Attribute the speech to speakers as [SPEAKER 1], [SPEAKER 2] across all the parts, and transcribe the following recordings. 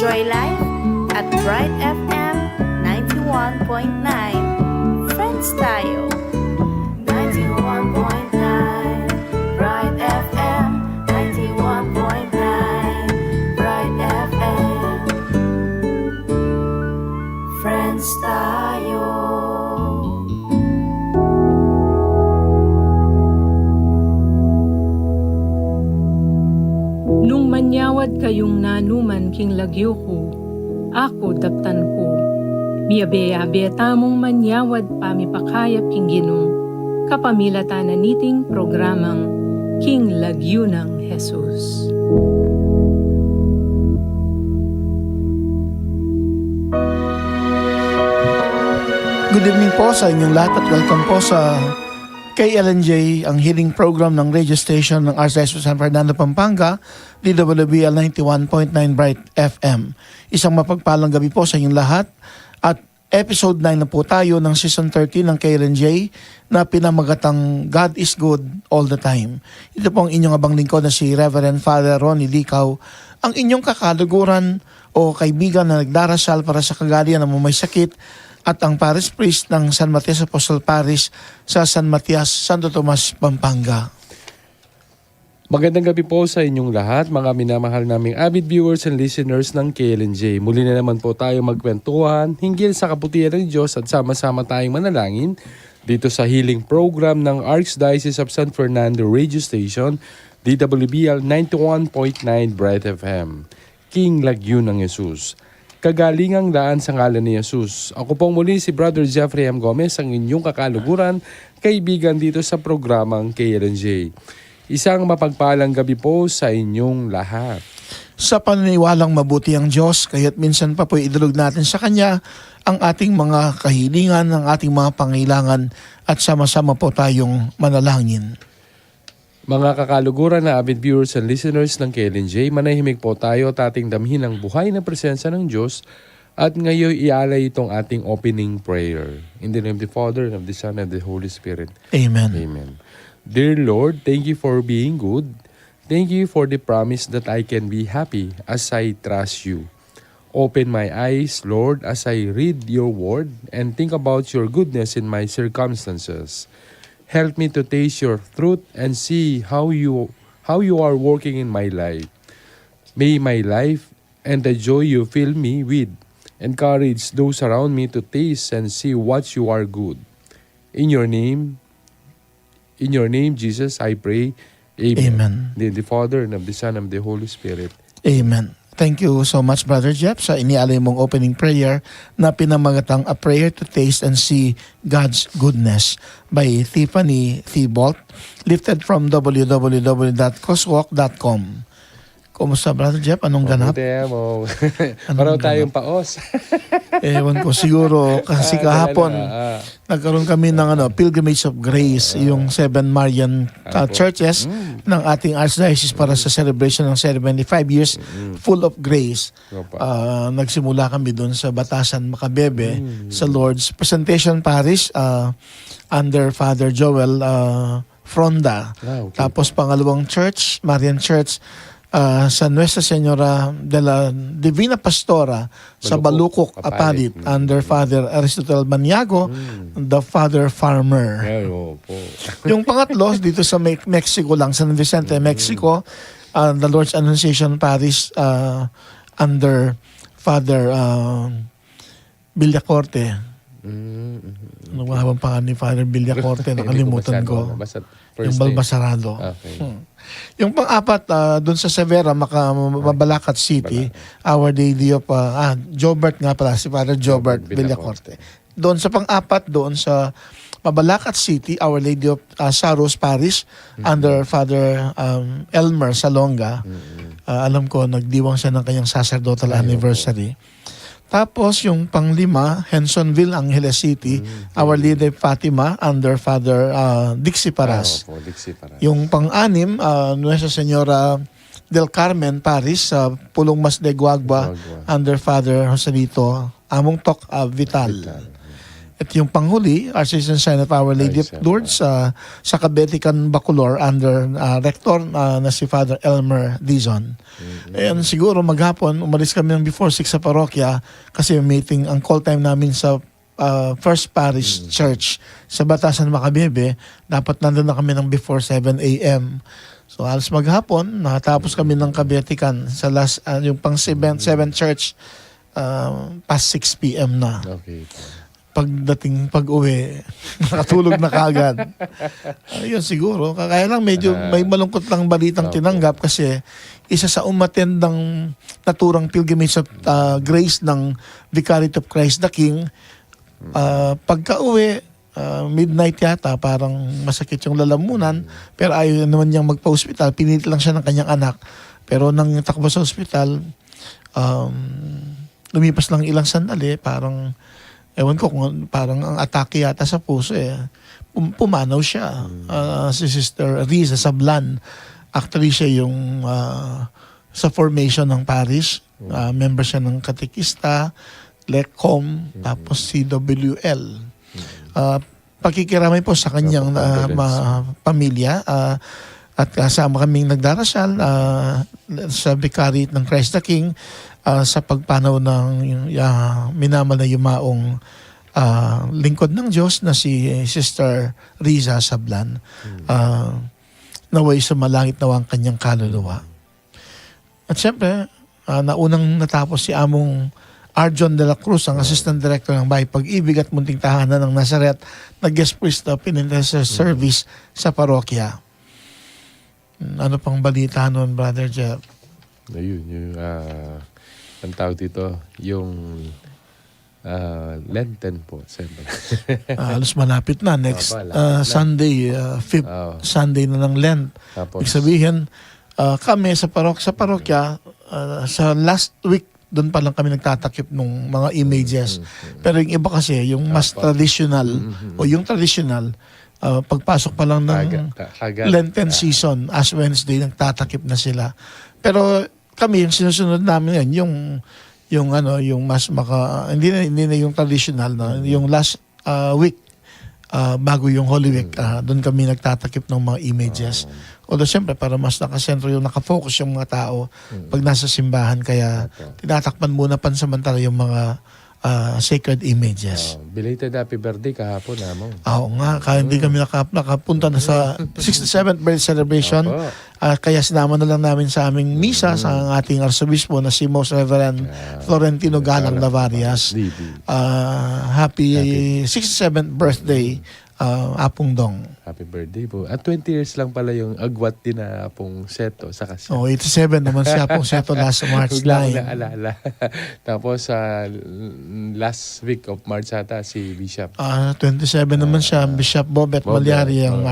[SPEAKER 1] Enjoy life at Bright FM 91.9. Friends tayo. 91.9 Bright FM 91.9 Bright FM. Friends tayo.
[SPEAKER 2] Nung manyawad kayong nanuman king lagyo ko, ako daptan ko. Biyabeya tamong manyawad pamipakayap king ginong, kapamilatan na niting programang King Lagyo ng Jesus.
[SPEAKER 3] Good evening po sa inyong lahat at welcome po sa KLNJ, ang healing program ng radio station ng Archdiocese of San Fernando, Pampanga, DWBL 91.9 Bright FM. Isang mapagpalang gabi po sa inyong lahat at episode 9 na po tayo ng season 13 ng KLNJ na pinamagatang God is Good All the Time. Ito po ang inyong abang lingkod na si Reverend Father Ronnie Licaw, ang inyong kakaluguran o kaibigan na nagdarasal para sa kagalian ng may sakit at ang Parish Priest ng San Matias Apostle Parish sa San Matias, Santo Tomas, Pampanga.
[SPEAKER 4] Magandang gabi po sa inyong lahat, mga minamahal naming avid viewers and listeners ng KLNJ. Muli na naman po tayo magkwentuhan hinggil sa kabutihan ng Diyos at sama-sama tayong manalangin dito sa healing program ng Archdiocese of San Fernando Radio Station, DWBL 91.9 Bright FM. King Lagyo ng Jesus. Kagalingang daan sa ngalan ni Jesus. Ako pong muli si Brother Jeffrey M. Gomez, ang inyong kakaluguran, kaibigan dito sa programang KLNJ. Isang mapagpalang gabi po sa inyong lahat.
[SPEAKER 3] Sa paniniwalang mabuti ang Diyos, kaya't minsan pa po idulog natin sa Kanya ang ating mga kahilingan, ang ating mga pangailangan at sama-sama po tayong manalangin.
[SPEAKER 4] Mga kakaluguran na avid viewers and listeners ng KLNJ, manahimik po tayo at ating damhin ang buhay na presensya ng Diyos at ngayon ialay itong ating opening prayer. In the name of the Father, and of the Son, and of the Holy Spirit.
[SPEAKER 3] Amen.
[SPEAKER 4] Amen. Dear Lord, thank you for being good. Thank you for the promise that I can be happy as I trust you. Open my eyes, Lord, as I read your word and think about your goodness in my circumstances. Help me to taste your truth and see how you are working in my life. May my life and the joy you fill me with encourage those around me to taste and see what you are good. In your name, Jesus, I pray. Amen.
[SPEAKER 3] Amen.
[SPEAKER 4] The Father and of the Son and of the Holy Spirit.
[SPEAKER 3] Amen. Thank you so much, Brother Jeff, sa inialay mong opening prayer na pinamagatang A Prayer to Taste and See God's Goodness by Tiffany Thibault, lifted from www.coswalk.com. Kumusta, Brother Jeff? Anong ganap?
[SPEAKER 4] Mo. Paraw tayong paos.
[SPEAKER 3] Ewan ko, siguro kasi kahapon nagkaroon kami ng Pilgrimage of Grace, yung 7 Marian churches ng ating Archdiocese para sa celebration ng 75 years full of grace. Nagsimula kami doon sa Batasan, Macabebe, sa Lord's Presentation Parish under Father Joel Fronda.
[SPEAKER 4] Okay.
[SPEAKER 3] Tapos pangalawang church, Marian Church, sa Nuestra Señora de la Divina Pastora sa Balukok, Apalit, under Father Aristotle Maniago, the Father Farmer. Yung pangatlo, dito sa Mexico lang, San Vicente, Mexico, the Lord's Annunciation Parish under Father Villacorte. Ano nga habang pangalan ni Father Villacorte? Nakalimutan ko. Yung Balbasarado.
[SPEAKER 4] Okay.
[SPEAKER 3] Yung pang-apat, doon sa Severa, Mabalacat City, Our Lady of, Jobert nga pala, si Father Jobert Villacorte. Doon sa pang-apat, doon sa Mabalacat City, Our Lady of Saros Parish, under Father Elmer Salonga. Alam ko, nagdiwang siya ng kanyang sacerdotal anniversary. Tapos yung pang-5, Hensonville, Angeles City, Our Lady of Fatima, under Father Dixie Paras. Yung pang-6, Nuestra Señora del Carmen Parish, sa Pulong Mas de Guagua, under Father Joselito Among Tok Vital. At yung panghuli, Archdiocese Sign of Our Lady of Lourdes sa Kabetikan Bacolor under rector na si Father Elmer Dizon. And siguro maghapon, umalis kami ng before 6 sa parokya kasi yung meeting, ang call time namin sa First Parish Church sa Batasan, Macabebe, dapat nandun na kami ng before 7 a.m. So alas maghapon, nakatapos kami ng Kabetikan sa last, yung pang 7 church, past 6 p.m. na.
[SPEAKER 4] Okay.
[SPEAKER 3] Pag-uwi, nakatulog na kagad. Yun siguro. Kaya lang medyo may malungkot lang balitang tinanggap kasi isa sa umattend ng naturang pilgrimage of grace ng Vicariate of Christ the King, pagka-uwi, midnight yata, parang masakit yung lalamunan, pero ayaw naman niyang magpa-hospital, pinilit lang siya ng kanyang anak. Pero nang takbo sa hospital, lumipas lang ilang sandali, parang ewan ko kung parang ang atake yata sa puso pumanaw siya. Si Sister Riza Sablan, actually siya yung sa formation ng parish, member siya ng katekista, LECOM, tapos CWL. Pakikiramay po sa kanyang pamilya at kasama kaming nagdarasal sa Vicariate ng Christ the King sa pagpanaw ng minamal na yumaong lingkod ng Diyos na si Sister Riza Sablan. Naway sumalangit nawa ang kanyang kaluluwa. At siyempre, naunang natapos si Among Arjon de la Cruz, ang Assistant Director ng Bahay Pag-ibig at Munting Tahanan ng Nazaret, na guest priest of Intercessory Service sa parokya. Ano pang balita noon, Brother Jeff?
[SPEAKER 4] Ayun, yung ang tawag dito, yung Lenten po, siyempre.
[SPEAKER 3] Halos malapit na. Next Sunday, 5th Sunday na ng Lent.
[SPEAKER 4] Tapos,
[SPEAKER 3] Ibig sabihin, kami sa parokya, sa last week, doon pa lang kami nagtatakip ng mga images. Pero yung iba kasi, yung mas traditional, o yung traditional, pagpasok pa lang ng Lenten season, as Wednesday, nagtatakip na sila. Pero kami, yung sinusunod namin yan, yung mas hindi na yung traditional, yung last week, bago yung Holy Week, doon kami nagtatakip ng mga images. Although siyempre, para mas nakasentro yung nakafocus yung mga tao pag nasa simbahan, kaya tinatakpan muna pansamantala yung mga sacred images.
[SPEAKER 4] Belated happy birthday kahapon mo.
[SPEAKER 3] Oo nga, kaya hindi kami nakapunta na sa 67th birthday celebration. Kaya sinama na lang namin sa aming misa sa ating arsobispo na si Most Reverend Florentino Galang Lavarias. Happy 67th birthday, Apong Dong.
[SPEAKER 4] Happy birthday po. At 20 years lang pala yung agwat din na Apong Seto sa kasi.
[SPEAKER 3] 87 naman si Apong Seto last March 9.
[SPEAKER 4] Naalala. Tapos last week of March ata si Bishop.
[SPEAKER 3] 27 naman siya, Bishop Bobet Malyari, ang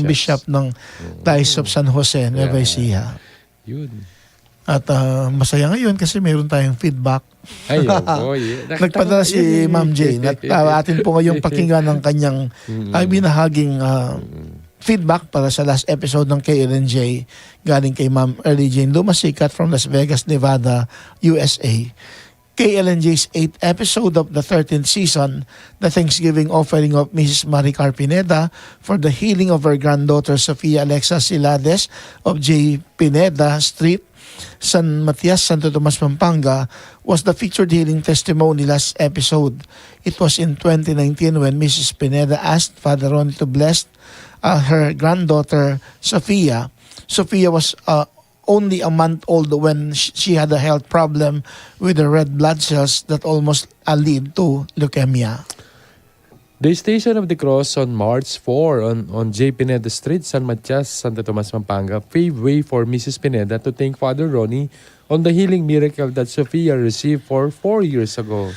[SPEAKER 3] bishop ng Diocese of San Jose, Nueva Ecija.
[SPEAKER 4] Yun.
[SPEAKER 3] At masaya ngayon kasi mayroon tayong feedback.
[SPEAKER 4] Ay, boy.
[SPEAKER 3] Nagpadala si Ma'am Jane at atin po ngayong pakinggan ng kanyang binahaging feedback para sa last episode ng KLNJ galing kay Ma'am Early Jane Lumasikat from Las Vegas, Nevada, USA. KLNJ's 8th episode of the 13th season, the Thanksgiving offering of Mrs. Maricar Pineda for the healing of her granddaughter Sofia Alexa Silades of J. Pineda Street, San Matias, Santo Tomas, Pampanga, was the featured healing testimony last episode. It was in 2019 when Mrs. Pineda asked Father Ronnie to bless her granddaughter Sofia. Sofia was only a month old when she had a health problem with the red blood cells that almost lead to leukemia.
[SPEAKER 4] The Station of the Cross on March 4 on J. Pineda Street, San Matias, Santo Tomas, Pampanga, paved way for Mrs. Pineda to thank Father Ronnie on the healing miracle that Sofia received 4 years ago.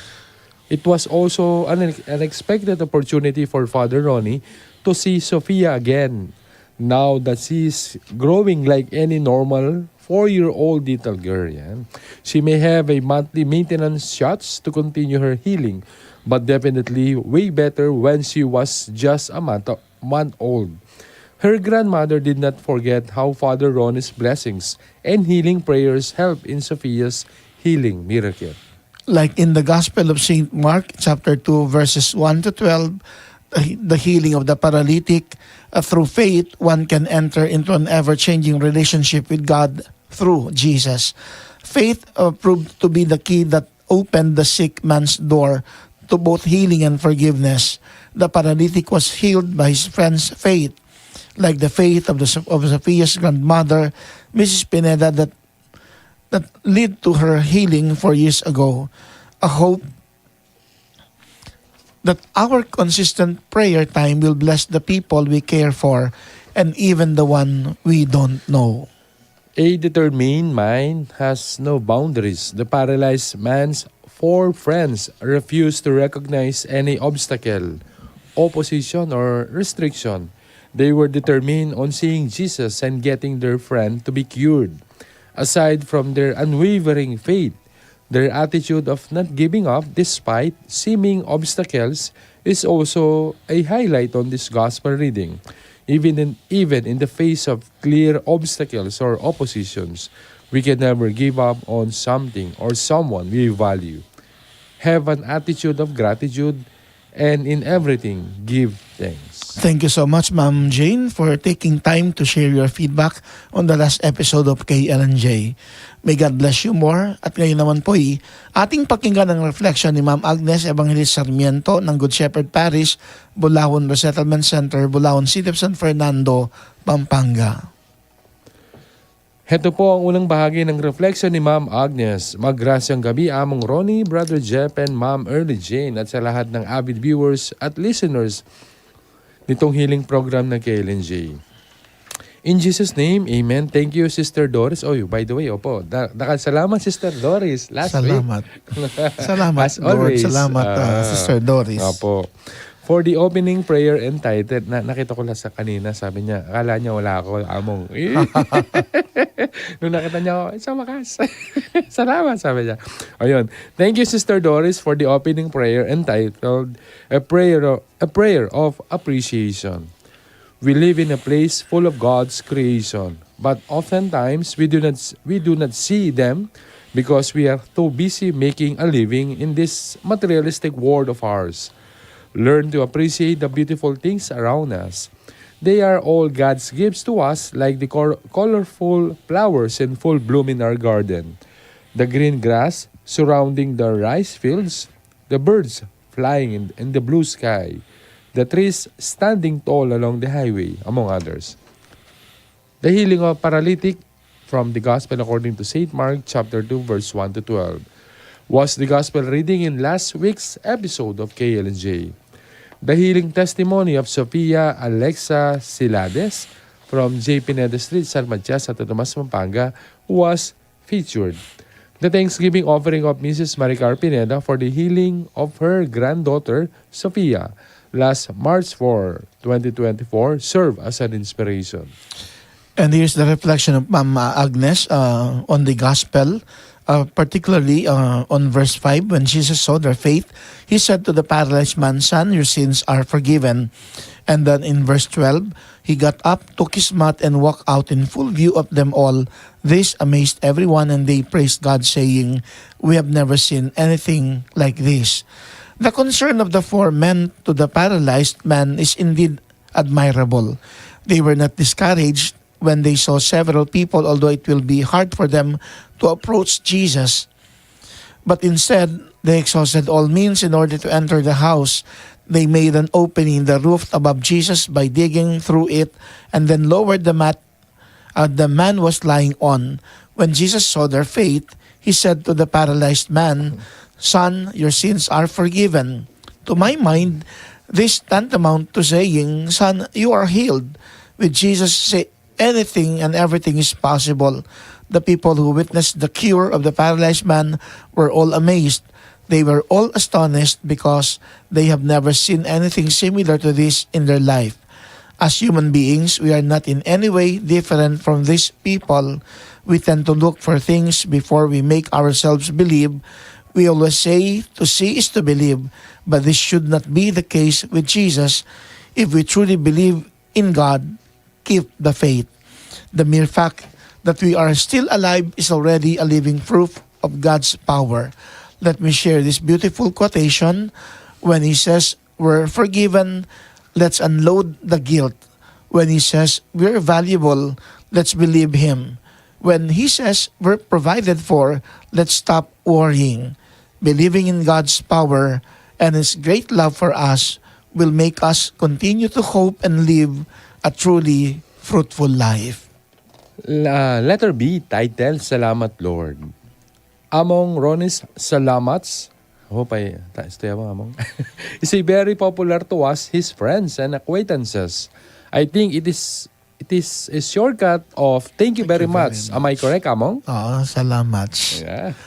[SPEAKER 4] It was also an unexpected opportunity for Father Ronnie to see Sofia again, now that she is growing like any normal 4-year-old little girl. Yan. She may have a monthly maintenance shots to continue her healing, but definitely way better when she was just a month old. Her grandmother did not forget how Father Ronnie's blessings and healing prayers helped in Sophia's healing miracle.
[SPEAKER 3] Like in the Gospel of St. Mark, chapter 2, verses 1 to 12, the healing of the paralytic, through faith, one can enter into an ever-changing relationship with God through Jesus. Faith proved to be the key that opened the sick man's door to both healing and forgiveness. The paralytic was healed by his friend's faith, like the faith of Sophia's grandmother, Mrs. Pineda, that led to her healing 4 years ago. A hope that our consistent prayer time will bless the people we care for and even the one we don't know.
[SPEAKER 4] A determined mind has no boundaries. The paralyzed man's four friends refused to recognize any obstacle, opposition, or restriction. They were determined on seeing Jesus and getting their friend to be cured. Aside from their unwavering faith, their attitude of not giving up despite seeming obstacles is also a highlight on this gospel reading. Even in the face of clear obstacles or oppositions, we can never give up on something or someone we value. Have an attitude of gratitude, and in everything, give thanks.
[SPEAKER 3] Thank you so much, Ma'am Jane, for taking time to share your feedback on the last episode of KLNJ. May God bless you more. At ngayon naman po ating pakinggan ang reflection ni Ma'am Agnes Evangelist Sarmiento ng Good Shepherd Parish, Bulahon Resettlement Center, Bulahon City of San Fernando, Pampanga.
[SPEAKER 4] Heto po ang unang bahagi ng reflection ni Ma'am Agnes. Maggrasyang gabi Among Ronnie, Brother Jeff, and Ma'am Early Jane at sa lahat ng avid viewers at listeners nitong healing program ng KLNJ. In Jesus' name, Amen. Thank you, Sister Doris. Oh, by the way, salamat, Sister Doris.
[SPEAKER 3] Salamat. Salamat,
[SPEAKER 4] As always,
[SPEAKER 3] Salamat, Sister Doris.
[SPEAKER 4] Opo. For the opening prayer entitled, nakita ko lang sa kanina, sabi niya, akala niya wala ako, Among. Nung nakita niya ako, sa wakas. Salamat, sabi niya. Ayun. Thank you, Sister Doris, for the opening prayer entitled, A Prayer of Appreciation. We live in a place full of God's creation, but oftentimes we do not see them because we are too busy making a living in this materialistic world of ours. Learn to appreciate the beautiful things around us. They are all God's gifts to us, like the colorful flowers in full bloom in our garden, the green grass surrounding the rice fields, the birds flying in the blue sky, the trees standing tall along the highway, among others. The healing of paralytic from the Gospel according to St. Mark chapter 2 verse 1 to 12 was the Gospel reading in last week's episode of KLNJ. The healing testimony of Sofia Alexa Silades from J. Pineda Street, San Matias, Santo Tomas, Pampanga was featured. The Thanksgiving offering of Mrs. Maricar Pineda for the healing of her granddaughter, Sofia, last March 4, 2024, served as an inspiration.
[SPEAKER 3] And here's the reflection of Ma'am Agnes on the gospel, particularly on verse 5. When Jesus saw their faith, he said to the paralyzed man, "Son, your sins are forgiven." And then in verse 12, he got up, took his mat, and walked out in full view of them all. This amazed everyone, and they praised God, saying, "We have never seen anything like this." The concern of the four men to the paralyzed man is indeed admirable. They were not discouraged when they saw several people, although it will be hard for them to approach Jesus. But instead, they exhausted all means in order to enter the house. They made an opening in the roof above Jesus by digging through it and then lowered the mat the man was lying on. When Jesus saw their faith, he said to the paralyzed man, "Son, your sins are forgiven." To my mind, this tantamount to saying, "Son, you are healed." With Jesus, anything and everything is possible. The people who witnessed the cure of the paralyzed man were all amazed. They were all astonished because they have never seen anything similar to this in their life. As human beings, we are not in any way different from these people. We tend to look for things before we make ourselves believe. We always say to see is to believe, but this should not be the case with Jesus. If we truly believe in God, keep the faith. The mere fact that we are still alive is already a living proof of God's power. Let me share this beautiful quotation when he says, we're forgiven, let's unload the guilt. When he says, we're valuable, let's believe him. When he says, we're provided for, let's stop worrying. Believing in God's power and his great love for us will make us continue to hope and live a truly fruitful life.
[SPEAKER 4] Letter B, title, Salamat Lord. Among Ronnie's salamats, hope I stay among, is a very popular to us, his friends and acquaintances. I think it is a shortcut of thank you very much. Am I correct, Among?
[SPEAKER 3] Oo, salamat.
[SPEAKER 4] Yeah.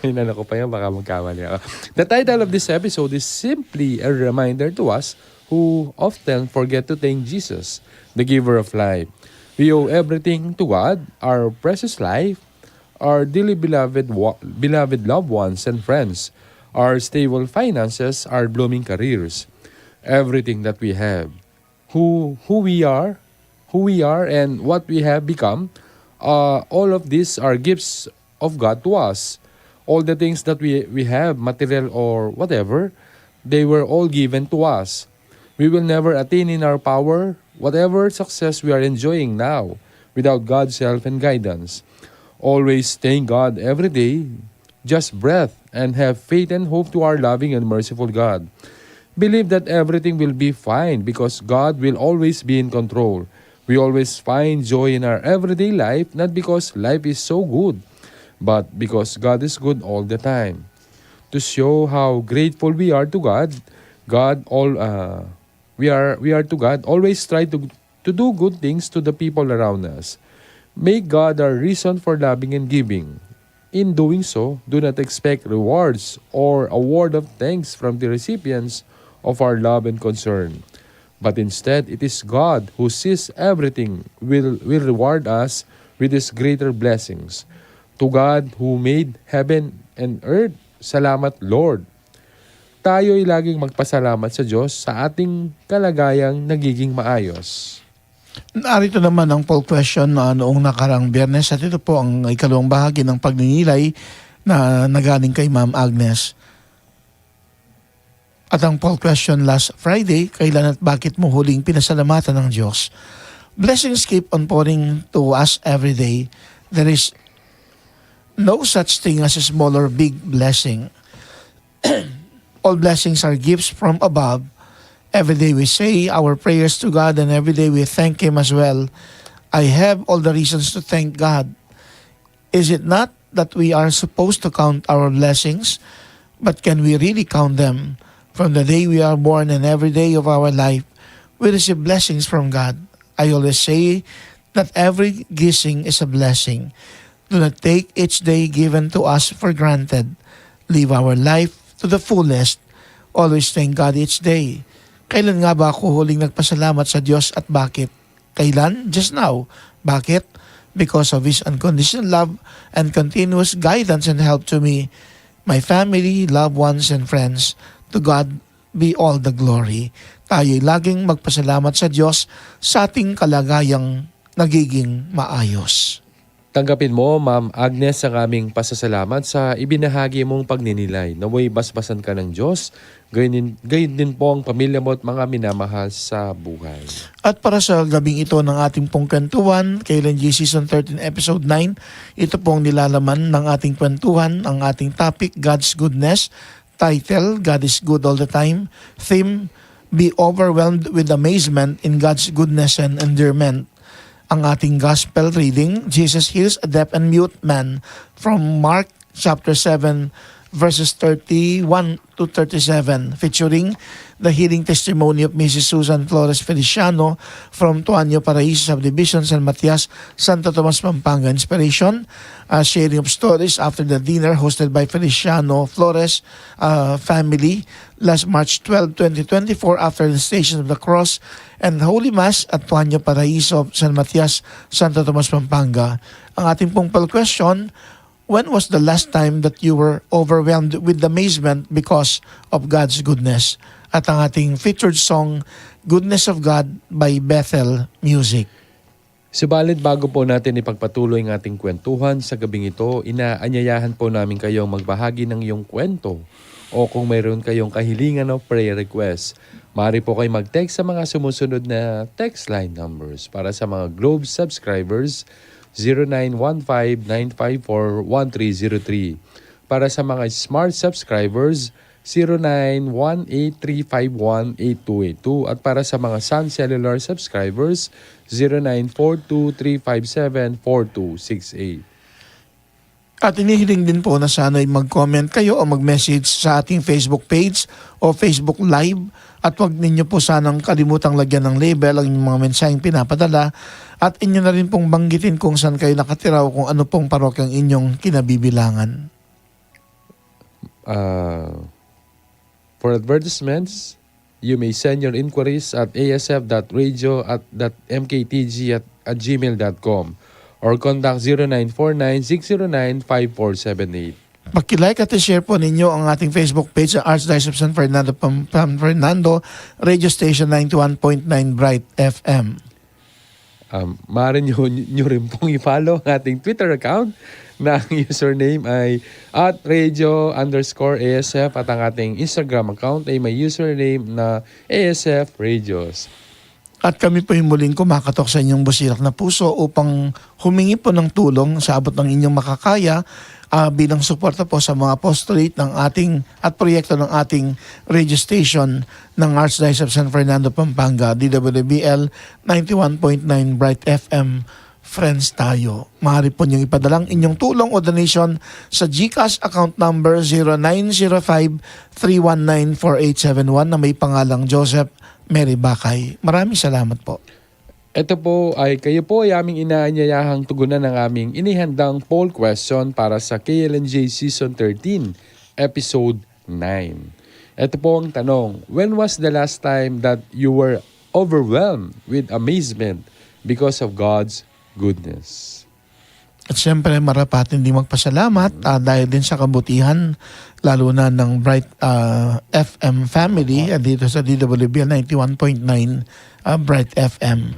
[SPEAKER 4] Hinala ko pa yan, baka magkamali ako. The title of this episode is simply a reminder to us who often forget to thank Jesus, the giver of life. We owe everything to God, our precious life, our dearly beloved loved ones and friends, our stable finances, our blooming careers, everything that we have, who we are, and what we have become. All of these are gifts of God to us. All the things that we have, material or whatever, they were all given to us. We will never attain in our power whatever success we are enjoying now without God's help and guidance. Always thank God every day, just breath, and have faith and hope to our loving and merciful God. Believe that everything will be fine because God will always be in control. We always find joy in our everyday life, not because life is so good, but because God is good all the time. To show how grateful we are to God, we are to God, always try to do good things to the people around us. Make God our reason for loving and giving. In doing so, do not expect rewards or a word of thanks from the recipients of our love and concern. But instead, it is God who sees everything will reward us with His greater blessings. To God who made heaven and earth, salamat Lord. Tayo'y laging magpasalamat sa Diyos sa ating kalagayang nagiging maayos.
[SPEAKER 3] Narito naman ang poll question noong nakarang Biyernes at ito po ang ikalawang bahagi ng pagninilay na nagaling kay Ma'am Agnes. At ang poll question last Friday, kailan at bakit mo huling pinasalamatan ng Diyos? Blessings keep on pouring to us every day. There is no such thing as a small or big blessing. All blessings are gifts from above. Every day we say our prayers to God and every day we thank Him as well. I have all the reasons to thank God. Is it not that we are supposed to count our blessings? But can we really count them? From the day we are born and every day of our life, we receive blessings from God. I always say that every gising is a blessing. Do not take each day given to us for granted. Live our life to the fullest. Always thank God each day. Kailan nga ba ako huling nagpasalamat sa Diyos at bakit? Kailan? Just now. Bakit? Because of His unconditional love and continuous guidance and help to me, my family, loved ones, and friends. To God be all the glory. Tayo'y laging magpasalamat sa Diyos sa ating kalagayang nagiging maayos.
[SPEAKER 4] Tanggapin mo, Ma'am Agnes, ang aming pasasalamat sa ibinahagi mong pagninilay. Naway basbasan ka ng Diyos, gayon din po ang pamilya mo at mga minamahal sa buhay.
[SPEAKER 3] At para sa gabing ito ng ating pong kwentuhan, kailan G Season 13 Episode 9, ito pong nilalaman ng ating kwentuhan, ang ating topic, God's Goodness. Title, God is Good All the Time. Theme, Be Overwhelmed with Amazement in God's Goodness and Endearment. Ang ating gospel reading, Jesus heals a deaf and mute man from Mark chapter 7 verses 31 to 37, featuring the healing testimony of Mrs. Susan Flores Feliciano from Tuanyo Paraiso Subdivision, San Matias, Santo Tomas, Pampanga. Inspiration, sharing of stories after the dinner hosted by Feliciano Flores family last March 12, 2024 after the Station of the Cross and Holy Mass at Tuanyo Paraiso, San Matias, Santo Tomas, Pampanga. Ang ating pong poll question, when was the last time that you were overwhelmed with amazement because of God's goodness? At ang ating featured song, Goodness of God by Bethel Music.
[SPEAKER 4] Subalit bago po natin ipagpatuloy ang ating kwentuhan sa gabing ito, inaanyayahan po namin kayong magbahagi ng iyong kwento o kung mayroon kayong kahilingan o prayer request. Maaari po kayo mag-text sa mga sumusunod na text line numbers. Para sa mga Globe subscribers, 0915-954-1303. Para sa mga Smart subscribers, 0918-351-8282. At para sa mga Sun Cellular subscribers, 0942-357-4268.
[SPEAKER 3] At inihiling din po na sana'y mag-comment kayo o mag-message sa ating Facebook page o Facebook Live. At huwag ninyo po sanang kalimutang lagyan ng label ang inyong mga mensaheng pinapadala. At inyo na rin pong banggitin kung saan kayo nakatira o kung ano pong parokyang inyong kinabibilangan.
[SPEAKER 4] For advertisements, you may send your inquiries at asf.radio@mktg@gmail.com or contact 0949-609-5478.
[SPEAKER 3] Pag-like at share po ninyo ang ating Facebook page sa Archdiocese of San Fernando, Radio Station 91.9 Bright FM.
[SPEAKER 4] Maaari nyo rin pong i-follow ang ating Twitter account na ang username ay @radio_ASF at ang ating Instagram account ay may username na ASF Radios.
[SPEAKER 3] At kami po yung muling kumakatok sa inyong busilak na puso upang humingi po ng tulong sa abot ng inyong makakaya bilang suporta po sa mga apostolate ng ating at proyekto ng ating radio station ng Archdiocese of San Fernando, Pampanga, DWBL 91.9 Bright FM. Friends tayo. Maaari po niyong ipadalang inyong tulong o donation sa GCash account number 0905-319-4871 na may pangalang Joseph Mary Bakay. Maraming salamat po.
[SPEAKER 4] Ito po ay kayo po ay aming inaanyayahang tugunan ng aming inihandang poll question para sa KLNJ Season 13, Episode 9. Ito po ang tanong, when was the last time that you were overwhelmed with amazement because of God's goodness?
[SPEAKER 3] At syempre, marapat hindi magpasalamat dahil din sa kabutihan, lalo na ng Bright FM family dito sa DWBL 91.9 Bright FM.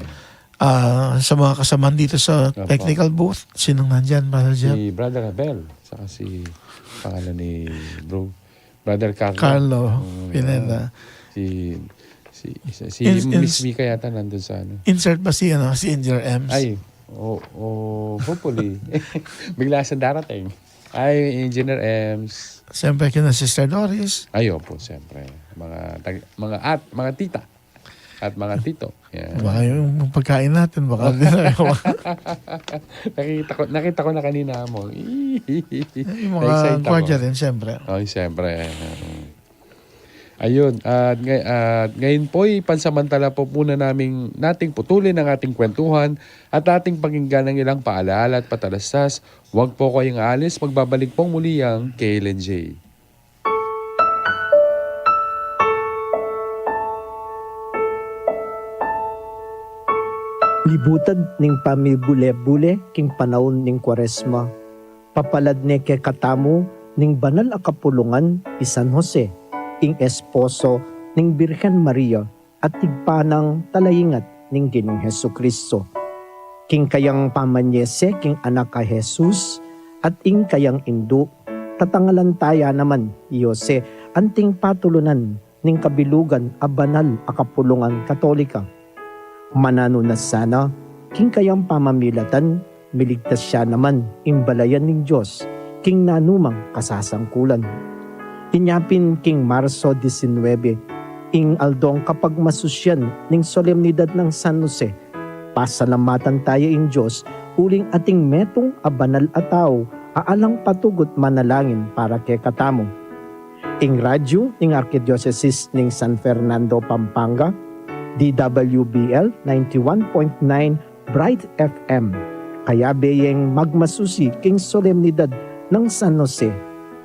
[SPEAKER 3] Sa mga kasamaan dito sa technical booth, sinong nandyan, Brother Jeff?
[SPEAKER 4] Si Brother Abel, saka si pangalan ni Brother Carlo.
[SPEAKER 3] Carlo Pineda.
[SPEAKER 4] Si Miss Mika yata nandun sa ano.
[SPEAKER 3] Insert ba si Engineer Ems?
[SPEAKER 4] Ay, hopefully. Bigla sa darating. Ay, Engineer Ems.
[SPEAKER 3] Siyempre kina Sister Doris.
[SPEAKER 4] Ay, opo, siyempre. Mga tita. At mga tito. Yan.
[SPEAKER 3] Baka yung pagkain natin, baka
[SPEAKER 4] nakita ko na kanina mo.
[SPEAKER 3] yung mga kwardiya rin, siyempre.
[SPEAKER 4] Ay, siyempre. Ayun, at ngayon po pansamantala po muna nating putulin ang ating kwentuhan at ating pakinggan ng ilang paalaala at patalastas. Huwag po kayong aalis, magbabalik pong muli ang KLNJ.
[SPEAKER 5] Libutad ning pamibule-bule king panahon ning Kwaresma. Papalad ni kay katamu ning banal a kapulungan ti San Jose, ing esposo ning Birhen Maria at tigpanang talayingat ning Ginoong Hesukristo. King kayang pamanyese king anak ka Jesus at ing kayang indu tatangalan taya naman Yose anting patulunan ning kabilugan a banal a kapulungan Katolika. Manano na sana king kayang pamamilatan miligtas siya naman imbalayan ning Diyos king nanumang kasasangkulan. Inyapin king Marso 19, ing aldong kapag masusyan ning solemnidad ng San Jose, pasalamatan tayo ing Diyos, uling ating metong abanal at tao, aalang patugot manalangin para kay katamo. Ing radyo ning Archdiocese ning San Fernando, Pampanga, DWBL 91.9 Bright FM, kaya beyeng magmasusi king solemnidad ng San Jose,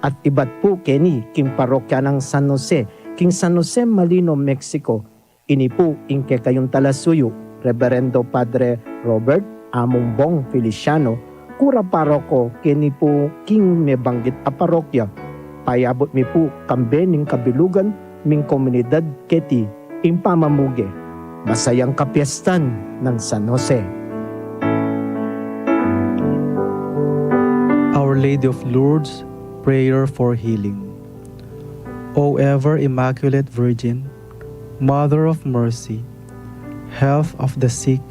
[SPEAKER 5] at iba't po keni king parokya ng San Jose, king San Jose Malino, Mexico. Ini po ingke kayong talasuyo, Reverendo Padre Robert Amongbong Feliciano, kura paroko keni po king mebanggit a parokya. Payabot mi po kambe ning kabilugan ming komunidad keti ing pamamuge. Masayang kapiestan ng San Jose.
[SPEAKER 6] Our Lady of Lourdes, prayer for healing. O ever Immaculate Virgin, Mother of Mercy, health of the sick,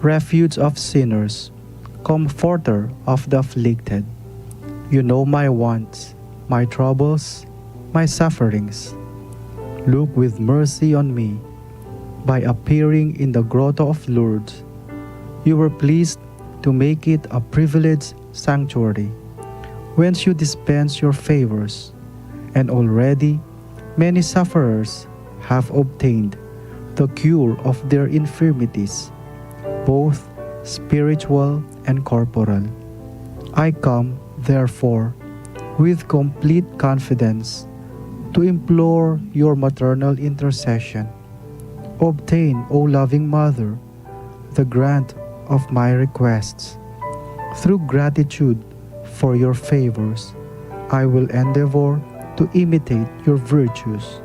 [SPEAKER 6] refuge of sinners, comforter of the afflicted, you know my wants, my troubles, my sufferings. Look with mercy on me. By appearing in the Grotto of Lourdes, you were pleased to make it a privileged sanctuary, whence you dispense your favors, and already many sufferers have obtained the cure of their infirmities, both spiritual and corporal. I come, therefore, with complete confidence to implore your maternal intercession. Obtain, O loving Mother, the grant of my requests. Through gratitude for your favors, I will endeavor to imitate your virtues,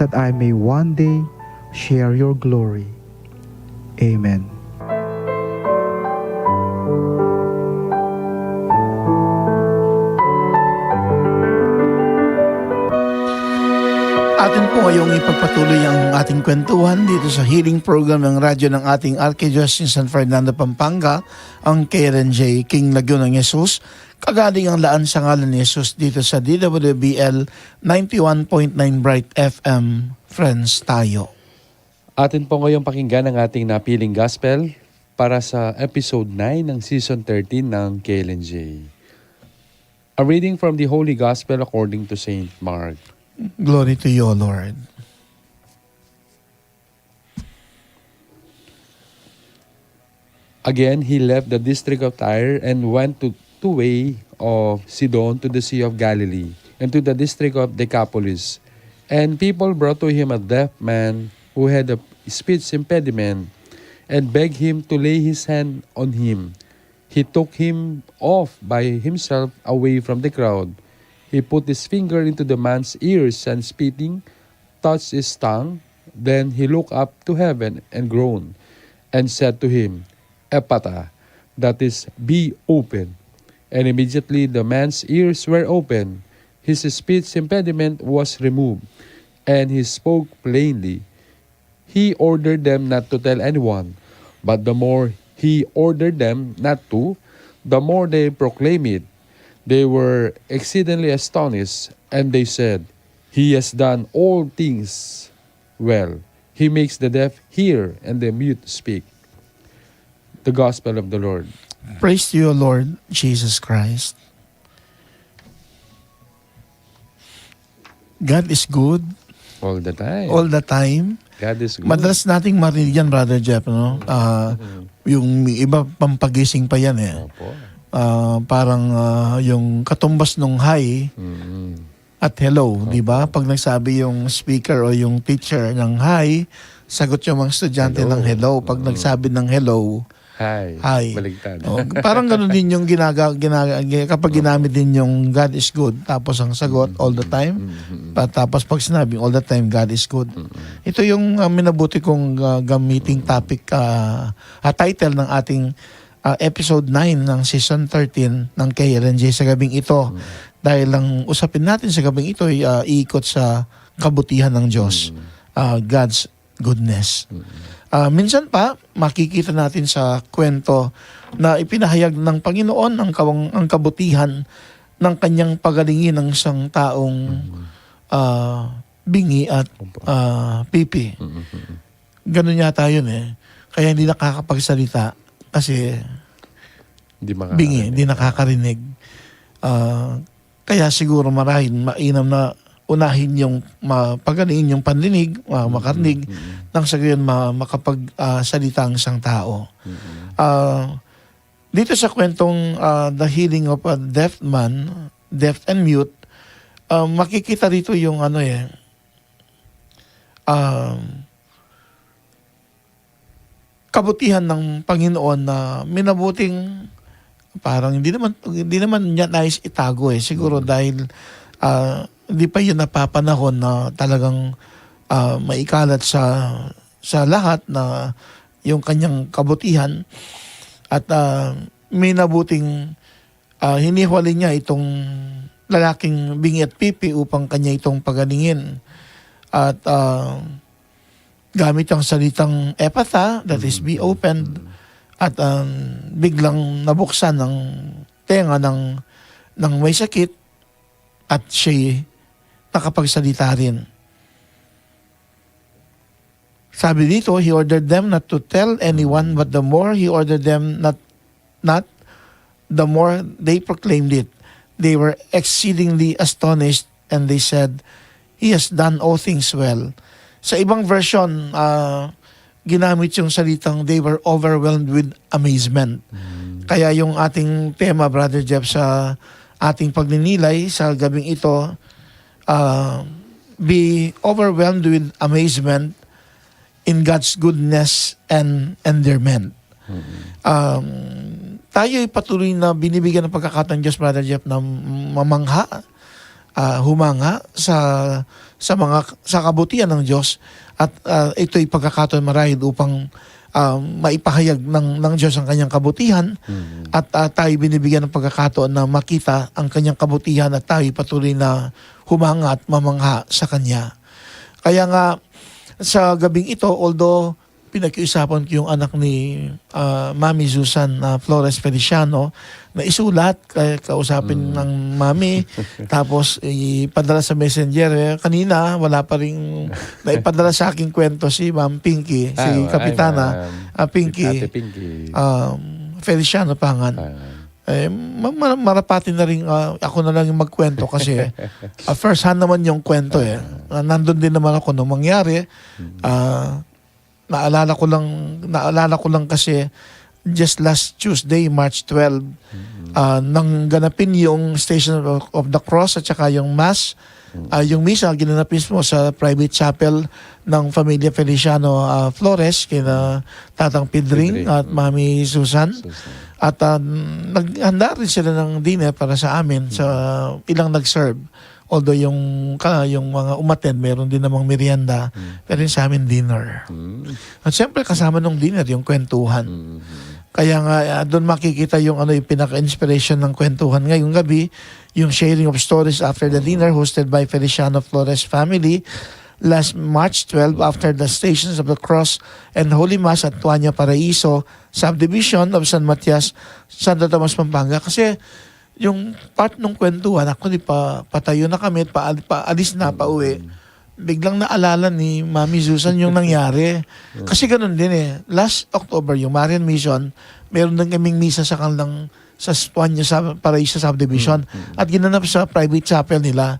[SPEAKER 6] that I may one day share your glory. Amen.
[SPEAKER 3] Atin po ngayong ipagpatuloy ang ating kwentuhan dito sa healing program ng radyo ng ating Archdiocese San Fernando, Pampanga, ang KLNJ King Lagyo ng Jesus. Kagaling ang laan sa ngalan ni Jesus dito sa DWBL 91.9 Bright FM. Friends tayo.
[SPEAKER 4] Atin po ngayong pakinggan ang ating napiling gospel para sa episode 9 ng season 13 ng KLNJ. A reading from the Holy Gospel according to Saint Mark.
[SPEAKER 3] Glory to you, Lord.
[SPEAKER 4] Again, he left the district of Tyre and went to way of Sidon to the Sea of Galilee and to the district of Decapolis. And people brought to him a deaf man who had a speech impediment and begged him to lay his hand on him. He took him off by himself away from the crowd. He put his finger into the man's ears and spitting, touched his tongue. Then he looked up to heaven and groaned and said to him, Ephata, that is, be open. And immediately the man's ears were open. His speech impediment was removed, and he spoke plainly. He ordered them not to tell anyone, but the more he ordered them not to, the more they proclaimed it. They were exceedingly astonished, and they said, He has done all things well. He makes the deaf hear and the mute speak. The Gospel of the Lord.
[SPEAKER 3] Praise to you, Lord Jesus Christ. God is good
[SPEAKER 4] All the time.
[SPEAKER 3] all the time.
[SPEAKER 4] God is good.
[SPEAKER 3] Madalas nating marinig yan, Brother Jeff, no? Yung iba pampagising pa yan eh.
[SPEAKER 4] Opo.
[SPEAKER 3] Parang yung katumbas nung hi at hello, di ba? Pag nagsabi yung speaker o yung teacher ng hi, sagot yung mga estudyante
[SPEAKER 4] Hello.
[SPEAKER 3] ng hello. Pag nagsabi ng hello,
[SPEAKER 4] Hi.
[SPEAKER 3] hi.
[SPEAKER 4] Baligtad.
[SPEAKER 3] Parang ganun din yung kapag ginamit din yung God is good, tapos ang sagot all the time. Tapos pag sinabing all the time, God is good. Ito yung minabuti kong gamiting topic, title ng ating episode 9 ng season 13 ng KLNJ sa gabing ito. Dahil lang usapin natin sa gabing ito ay iikot sa kabutihan ng Diyos. God's goodness. Minsan pa, makikita natin sa kwento na ipinahayag ng Panginoon ang kabutihan ng kanyang pagalingin ng isang taong bingi at pipi. Ganun yata yun eh. Kaya hindi nakakapagsalita kasi bingi, hindi nakakarinig. Kaya siguro mainam na unahin yung pagalingin yung pandinig, makarinig, nang sa gayon makapagsalita ang isang tao. Dito sa kwentong The Healing of a Deaf Man, Deaf and Mute, makikita rito yung kabutihan ng Panginoon na minabuting parang hindi naman niya nais itago eh. Siguro dahil hindi pa yun napapanahon na talagang maikalat sa lahat na yung kanyang kabutihan at minabuting hiniwalay niya itong lalaking bingi at pipi upang kanya itong pagalingin. At gamit ang salitang epatha, that is be opened, at biglang nabuksan ng tenga ng may sakit at siya nakapagsalita rin. Sabi dito, he ordered them not to tell anyone, but the more he ordered them not, the more they proclaimed it. They were exceedingly astonished, and they said, "He has done all things well." Sa ibang version, ginamit yung salitang they were overwhelmed with amazement. Kaya yung ating tema, Brother Jeff, sa ating pagninilay sa gabing ito, be overwhelmed with amazement in God's goodness and endearment. Tayo ay patuloy na binibigyan ng pagkakataon Diyos, Brother Jeff, na mamangha, humanga sa kabutihan ng Diyos, at ito'y pagkakataon marahil upang maipahayag ng Diyos ang kanyang kabutihan, at tayo binibigyan ng pagkakataon na makita ang kanyang kabutihan, at tayo patuloy na humanga at mamangha sa kanya. Kaya nga sa gabing ito, although pinag-iusapan ko yung anak ni Mami Susan Flores Feliciano na isulat, kausapin ng Mami, tapos ipadala sa messenger. Kanina, wala pa rin naipadala sa aking kwento si Ma'am Pinky, si Kapitana Pinky,
[SPEAKER 4] Ate Pinky.
[SPEAKER 3] Feliciano Pangan. Marapatin na rin ako na lang yung magkwento kasi first hand naman yung kwento nandun din naman ako nung mangyari. Naalala ko lang kasi just last Tuesday, March 12, nang ganapin yung Station of the Cross at saka yung Mass, yung Misa, ginanap mismo sa private chapel ng Familia Feliciano Flores, kina Tatang Pidring at Mami Susan. At naghanda rin sila ng dinner para sa amin, sa ilang nag-serve. Although yung mga umattend, meron din namang merienda, pero yung sa amin dinner. At siyempre kasama nung dinner, yung kwentuhan. Kaya nga doon makikita yung yung pinaka-inspiration ng kwentuhan ngayong gabi, yung sharing of stories after the dinner hosted by Feliciano Flores family last March 12 after the Stations of the Cross and Holy Mass at Tuanya Paraiso subdivision of San Matias, Santo Tomas, Pampanga. Kasi yung part ng kwentuhan, ako patayo na kami, paalis na, pauwi. Biglang naalala ni Mami Susan yung nangyari. Kasi ganun din last October, yung Marian Mission, meron din kaming misa sa kanilang sa Tuanya sa Paraiso subdivision at ginanap sa private chapel nila.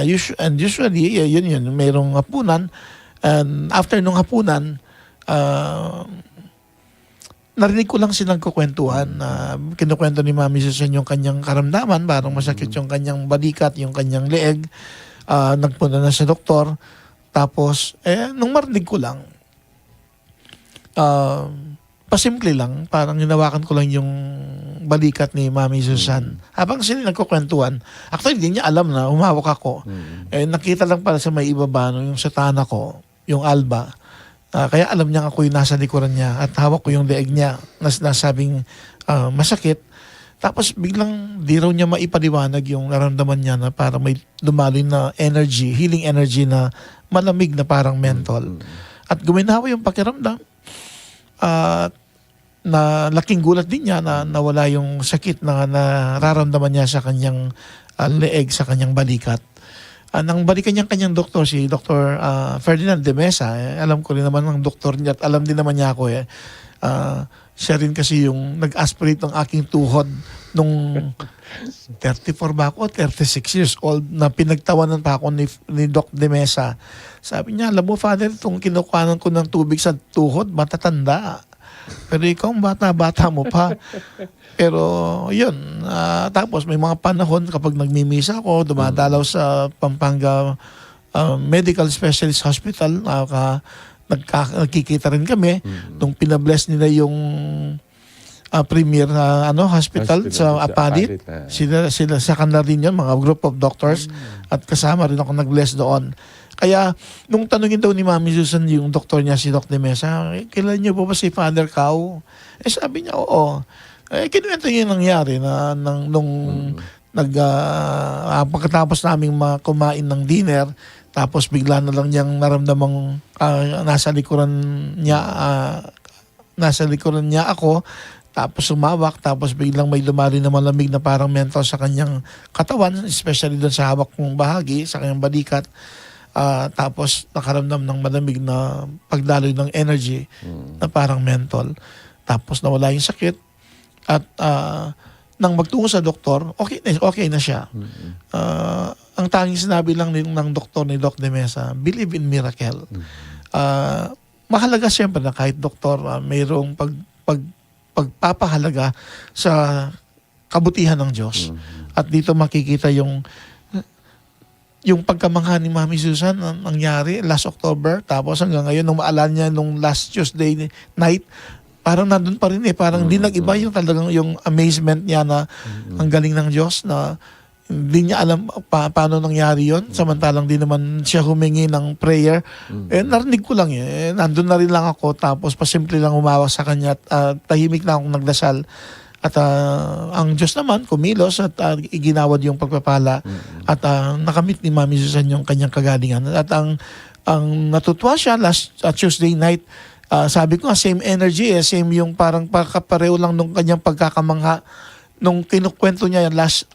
[SPEAKER 3] Usually, yun, mayroong hapunan. And after nung hapunan, narinig ko lang silang kukwentuhan. Kinukwento ni Mami Susan yung kanyang karamdaman, parang masakit yung kanyang balikat, yung kanyang leeg. Nagpunta na sa doktor. Tapos, nung marinig ko lang, pasimple lang, parang hinawakan ko lang yung balikat ni Mami Susan. Habang sila nagkukwentuhan, actually, hindi niya alam na humawak ako. Nakita lang pala sa may ibaba, yung sa tana ko, yung alba. Kaya alam niya ako yung nasa likuran niya at hawak ko yung leeg niya na nasabing masakit. Tapos biglang di raw niya maipaliwanag yung naramdaman niya na parang may lumalim na energy, healing energy na malamig na parang menthol. At guminawa yung pakiramdam. Na laking gulat din niya na nawala yung sakit na nararamdaman niya sa kanyang leeg, sa kanyang balikat. Nang balikan niyang kanyang doktor, si Dr. Ferdinand de Mesa, alam ko rin naman ng doktor niya at alam din naman niya ako siya rin kasi yung nag-aspirate ng aking tuhod nung 34 ba ako, 36 years old, na pinagtawanan pa ako ni Doc de Mesa. Sabi niya, alam mo, Father, itong kinukuhanan ko ng tubig sa tuhod, matatanda. Pero ikaw, bata-bata mo pa. Pero yun, tapos may mga panahon kapag nagmimisa ako, dumadalaw sa Pampanga Medical Specialist Hospital, nagkikita rin kami nung pinabless nila yung premier hospital sa Apadit. Sila sa kanila rin yun, mga group of doctors, at kasama rin ako nag-bless doon. Kaya, nung tanungin daw ni Mami Susan yung doktor niya, si Doc de Mesa, kailan niyo po ba si Father Cow? Sabi niya, oo. Kinuwento niya yung nangyari na nung pagkatapos naming kumain ng dinner, tapos bigla na lang niyang naramdamang nasa likuran niya ako, tapos sumawak, tapos biglang may lumari na malamig na parang mentol sa kanyang katawan, especially doon sa hawak kong bahagi, sa kanyang balikat. Tapos nakaramdam ng malamig na pagdaloy ng energy na parang mentol. Tapos nawala yung sakit at nang magtungo sa doktor, okay na siya. Ang tanging sinabi lang ng doktor ni Doc De Mesa, believe in miracle. Mahalaga siyempre na kahit doktor, mayroong pagpapahalaga sa kabutihan ng Diyos. At dito makikita yung pagkamangha ni Mami Susan ang nangyari last October, tapos hanggang ngayon nung maalala niya nung last Tuesday night, parang nandun pa rin parang hindi nag-iba yung talagang yung amazement niya na ang galing ng Diyos, na hindi niya alam paano nangyari yon, samantalang di naman siya humingi ng prayer. Narinig ko lang yun. Nandun na rin lang ako, tapos pasimple lang umawak sa kanya at tahimik na akong nagdasal. At ang Diyos naman kumilos at iginawad yung pagpapala at nakamit ni Mami Susan yung kanyang kagalingan. At ang natutuwa siya last Tuesday night, sabi ko nga same energy, same yung parang pareho lang nung kanyang pagkakamangha nung kinukwento niya yung last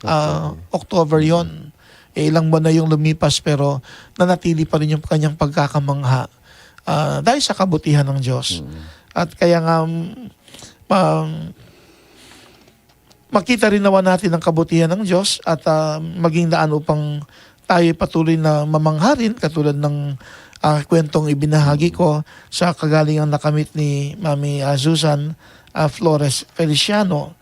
[SPEAKER 3] October yon. Ilang buwan na yung lumipas pero nanatili pa rin yung kanyang pagkakamangha dahil sa kabutihan ng Diyos. At kaya nga makita rin naman natin ang kabutihan ng Diyos at maging daan upang tayo patuloy na mamangha rin, katulad ng kwentong ibinahagi ko sa kagalingang nakamit ni Mami Susan Flores Feliciano.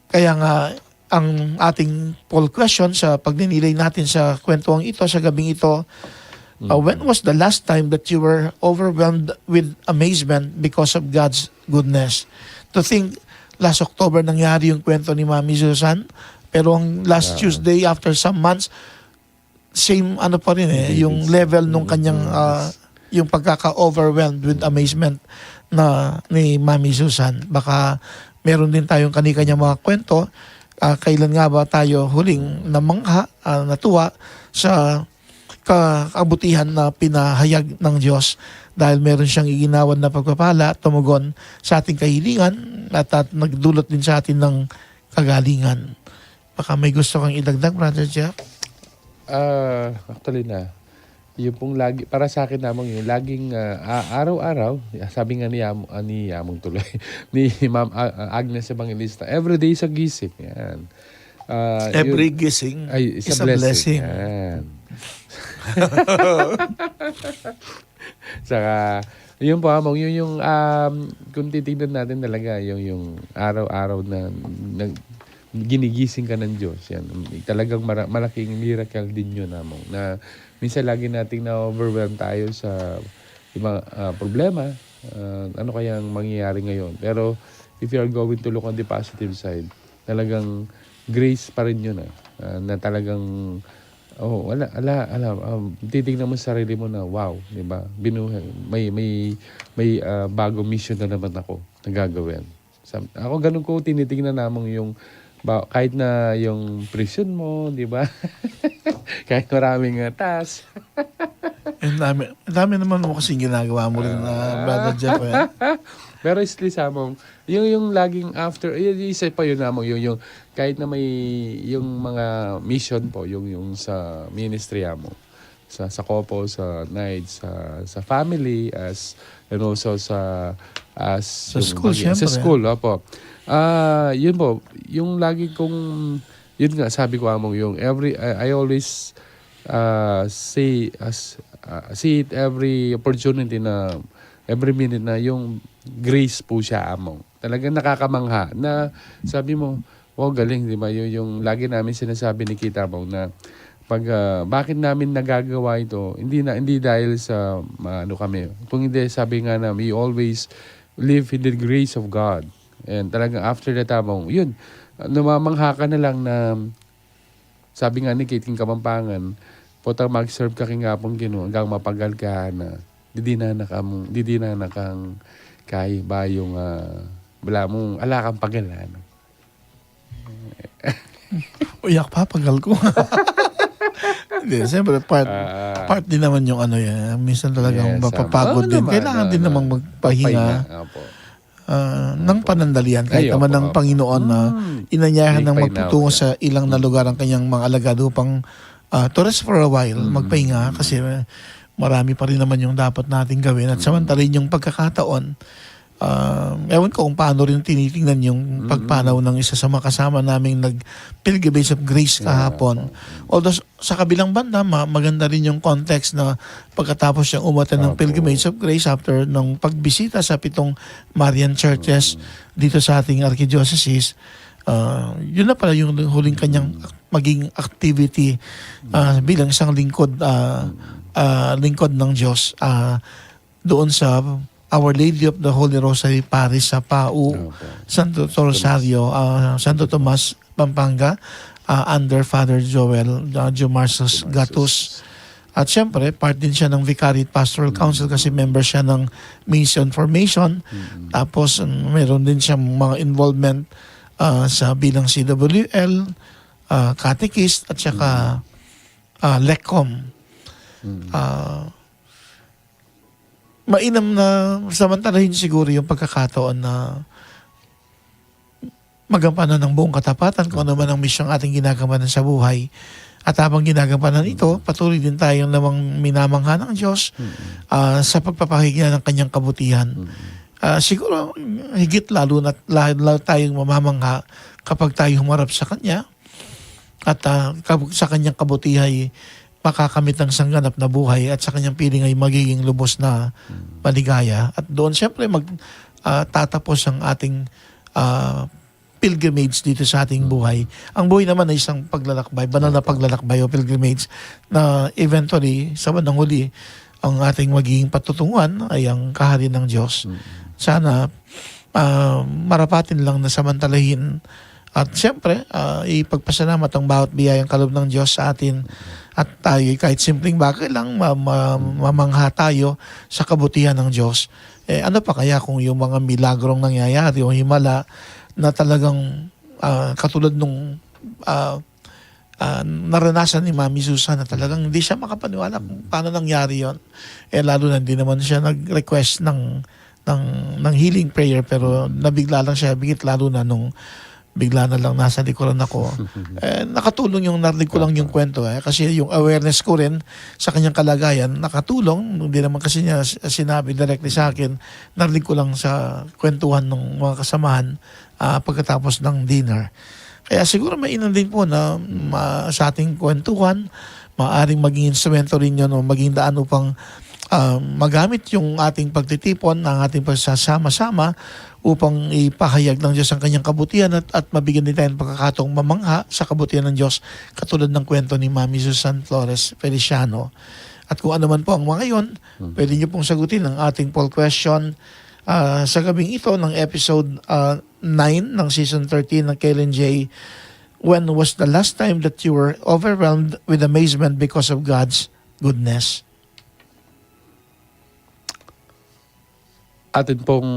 [SPEAKER 3] Kaya nga ang ating poll question sa pagninilay natin sa kwentuang ito, sa gabing ito, when was the last time that you were overwhelmed with amazement because of God's goodness? To think, last October nangyari yung kwento ni Mami Susan, pero ang last Tuesday, after some months, same pa rin yung level nung kanyang yung pagkaka-overwhelmed with amazement na ni Mami Susan. Baka meron din tayong kani-kanya mga kwento. Kailan nga ba tayo huling namangha, natuwa sa kabutihan na pinahayag ng Diyos dahil meron siyang iginawad na pagpapala at tumugon sa ating kahilingan at nagdulot din sa atin ng kagalingan. Baka may gusto kang idagdag, Brother Jeff?
[SPEAKER 4] Actually yung pong lagi, para sa akin namang yung laging araw-araw, sabi nga ni Yamong tuloy, ni Ma'am Agnes Evangelista, everyday sa gising. Yan.
[SPEAKER 3] Every gising is a blessing.
[SPEAKER 4] Yan. Saka, yun po, Among, yun yung, kung titignan natin talaga, yung araw-araw na ginigising ka ng Diyos. Yan. Talagang malaking miracle din yun, Among, na minsan lagi nating na-overwhelm tayo sa ibang problema. Ano kayang mangyayari ngayon? Pero if you are going to look on the positive side, talagang grace pa rin yun. Na talagang, titignan mo sa sarili mo na, wow, di ba? May bagong mission na naman ako na gagawin. Ako ganun ko tinitingnan namang yung kahit na yung prison mo, di ba? Kahit maraming task.
[SPEAKER 3] Dami naman mo kasing ginagawa mo rin na Brother Jeff.
[SPEAKER 4] Pero isli sa mong, yung laging after, isa pa yun namang, yung kahit na may yung mga mission po, yung sa ministry mo, sa couple, sa night, sa family, and also sa
[SPEAKER 3] school, syempre.
[SPEAKER 4] Sa school, opo. Yun po, yung lagi kong, yun nga, sabi ko Among, yung I always see it every opportunity na, every minute na yung grace po siya, Among. Talagang nakakamangha na sabi mo, wow, galing, di ba? Yung lagi namin sinasabi ni Kita Among na bakit namin nagagawa ito, hindi dahil sa kami. Kung hindi, sabi nga na, we always live in the grace of God. And talagang after that, Among, yun, namamangha ka na lang na, sabi nga ni Kate King Kapampangan, potang mag-serve ka kingapong Ginoo hanggang mapagal ka na, di na nakang kay ba yung Wala mong alakang pagalan.
[SPEAKER 3] Uyak pa, pagal ko. Hindi, siyempre, part din naman yung ano yan. Minsan talagang
[SPEAKER 4] Yes,
[SPEAKER 3] mapapagod din.
[SPEAKER 4] naman,
[SPEAKER 3] Kailangan din namang magpahinga
[SPEAKER 4] Opo.
[SPEAKER 3] ng panandalian. Kahit
[SPEAKER 4] Ay,
[SPEAKER 3] naman
[SPEAKER 4] opo,
[SPEAKER 3] ng
[SPEAKER 4] opo.
[SPEAKER 3] Panginoon na inanyayahan ng
[SPEAKER 4] Higpay na
[SPEAKER 3] magtutungo
[SPEAKER 4] ako
[SPEAKER 3] sa ilang na lugar ang kanyang mga alagad upang to rest for a while, magpahinga kasi marami pa rin naman yung dapat nating gawin. At samantalin yung pagkakataon, ewan ko kung paano rin tinitingnan yung pagpanaw ng isa sa mga kasama naming nag-pilgrimage of grace kahapon. Although sa kabilang banda, maganda rin yung context na pagkatapos siyang umattend ng pilgrimage of grace after ng pagbisita sa 7 Marian churches dito sa ating archdiocese, yun na pala yung huling kanyang maging activity bilang isang lingkod ng Diyos doon sa Our Lady of the Holy Rosary Parish sa PAU, Santo Rosario, Santo Tomas, Pampanga, under Father Joel Marcos Gatus. At syempre, part din siya ng Vicariate Pastoral Council kasi member siya ng Mission Formation. Tapos meron din siyang mga involvement sa bilang CWL, catechist at saka LECCOM. Mainam na samantalahin siguro yung pagkakataon na magampanan ng buong katapatan kung ano man ang misyong ating ginagampanan sa buhay. At habang ginagampanan ito, patuloy din tayong namang minamangha ng Diyos sa pagpapahigyan ng kanyang kabutihan. Siguro higit lalo tayong mamamangha kapag tayo humarap sa Kanya at sa Kanyang kabutihan makakamit ng sangganap na buhay at sa Kanyang piling ay magiging lubos na maligaya. At doon siyempre tatapos ang ating pilgrimage dito sa ating buhay. Ang buhay naman ay isang paglalakbay, banal na paglalakbay o pilgrimage na eventually, sa bandang huli, ang ating magiging patutunguhan ay ang kaharian ng Diyos. Sana marapatin lang na samantalahin at siyempre, ipagpasalamat ang bawat biyayang kaloob ng Diyos sa atin at tayo kahit simpleng bagay lang mamangha tayo sa kabutihan ng Diyos. Ano pa kaya kung yung mga milagrong nangyayari o himala na talagang katulad nung naranasan ni Mami Susan na talagang hindi siya makapaniwala kung paano nangyari yon. Lalo na hindi naman siya nag-request ng healing prayer pero nabigla lang siya, bigit lalo na nung bigla na lang nasa likuran ako. Nakatulong yung narinig ko lang yung kwento kasi yung awareness ko rin sa kanyang kalagayan nakatulong. Hindi naman kasi niya sinabi directly sa akin, narinig ko lang sa kwentuhan ng mga kasamahan pagkatapos ng dinner. Kaya siguro mainam din po na sa ating kwentuhan, maaaring maging instrumento rin yun o maging daan upang magamit yung ating pagtitipon, ang ating pagsasama-sama upang ipahayag ng Diyos ang kanyang kabutihan at mabigyan din tayo ng pagkakataong mamangha sa kabutihan ng Diyos katulad ng kwento ni Mami Susan Flores Feliciano. At kung ano man po ang mga yon, pwede niyo pong sagutin ang ating poll question sa gabing ito ng episode 9 ng season 13 ng Kailan J. When was the last time that you were overwhelmed with amazement because of God's goodness?
[SPEAKER 4] Atin pong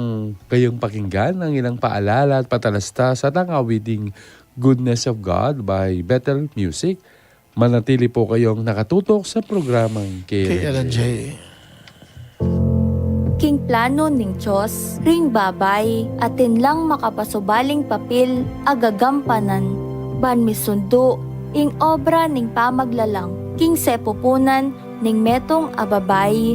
[SPEAKER 4] kayong pakinggan ang ilang paalala at patalastas at ang awiting Goodness of God by Bethel Music. Manatili po kayong nakatutok sa programang
[SPEAKER 3] Kailan
[SPEAKER 4] KLJ.
[SPEAKER 3] J.
[SPEAKER 1] King plano ning Diyos, ring babay, atin lang makapasubaling papel, agagampanan, ban misundo, ing obra ning pamaglalang, king sepupunan, ning metong ababay,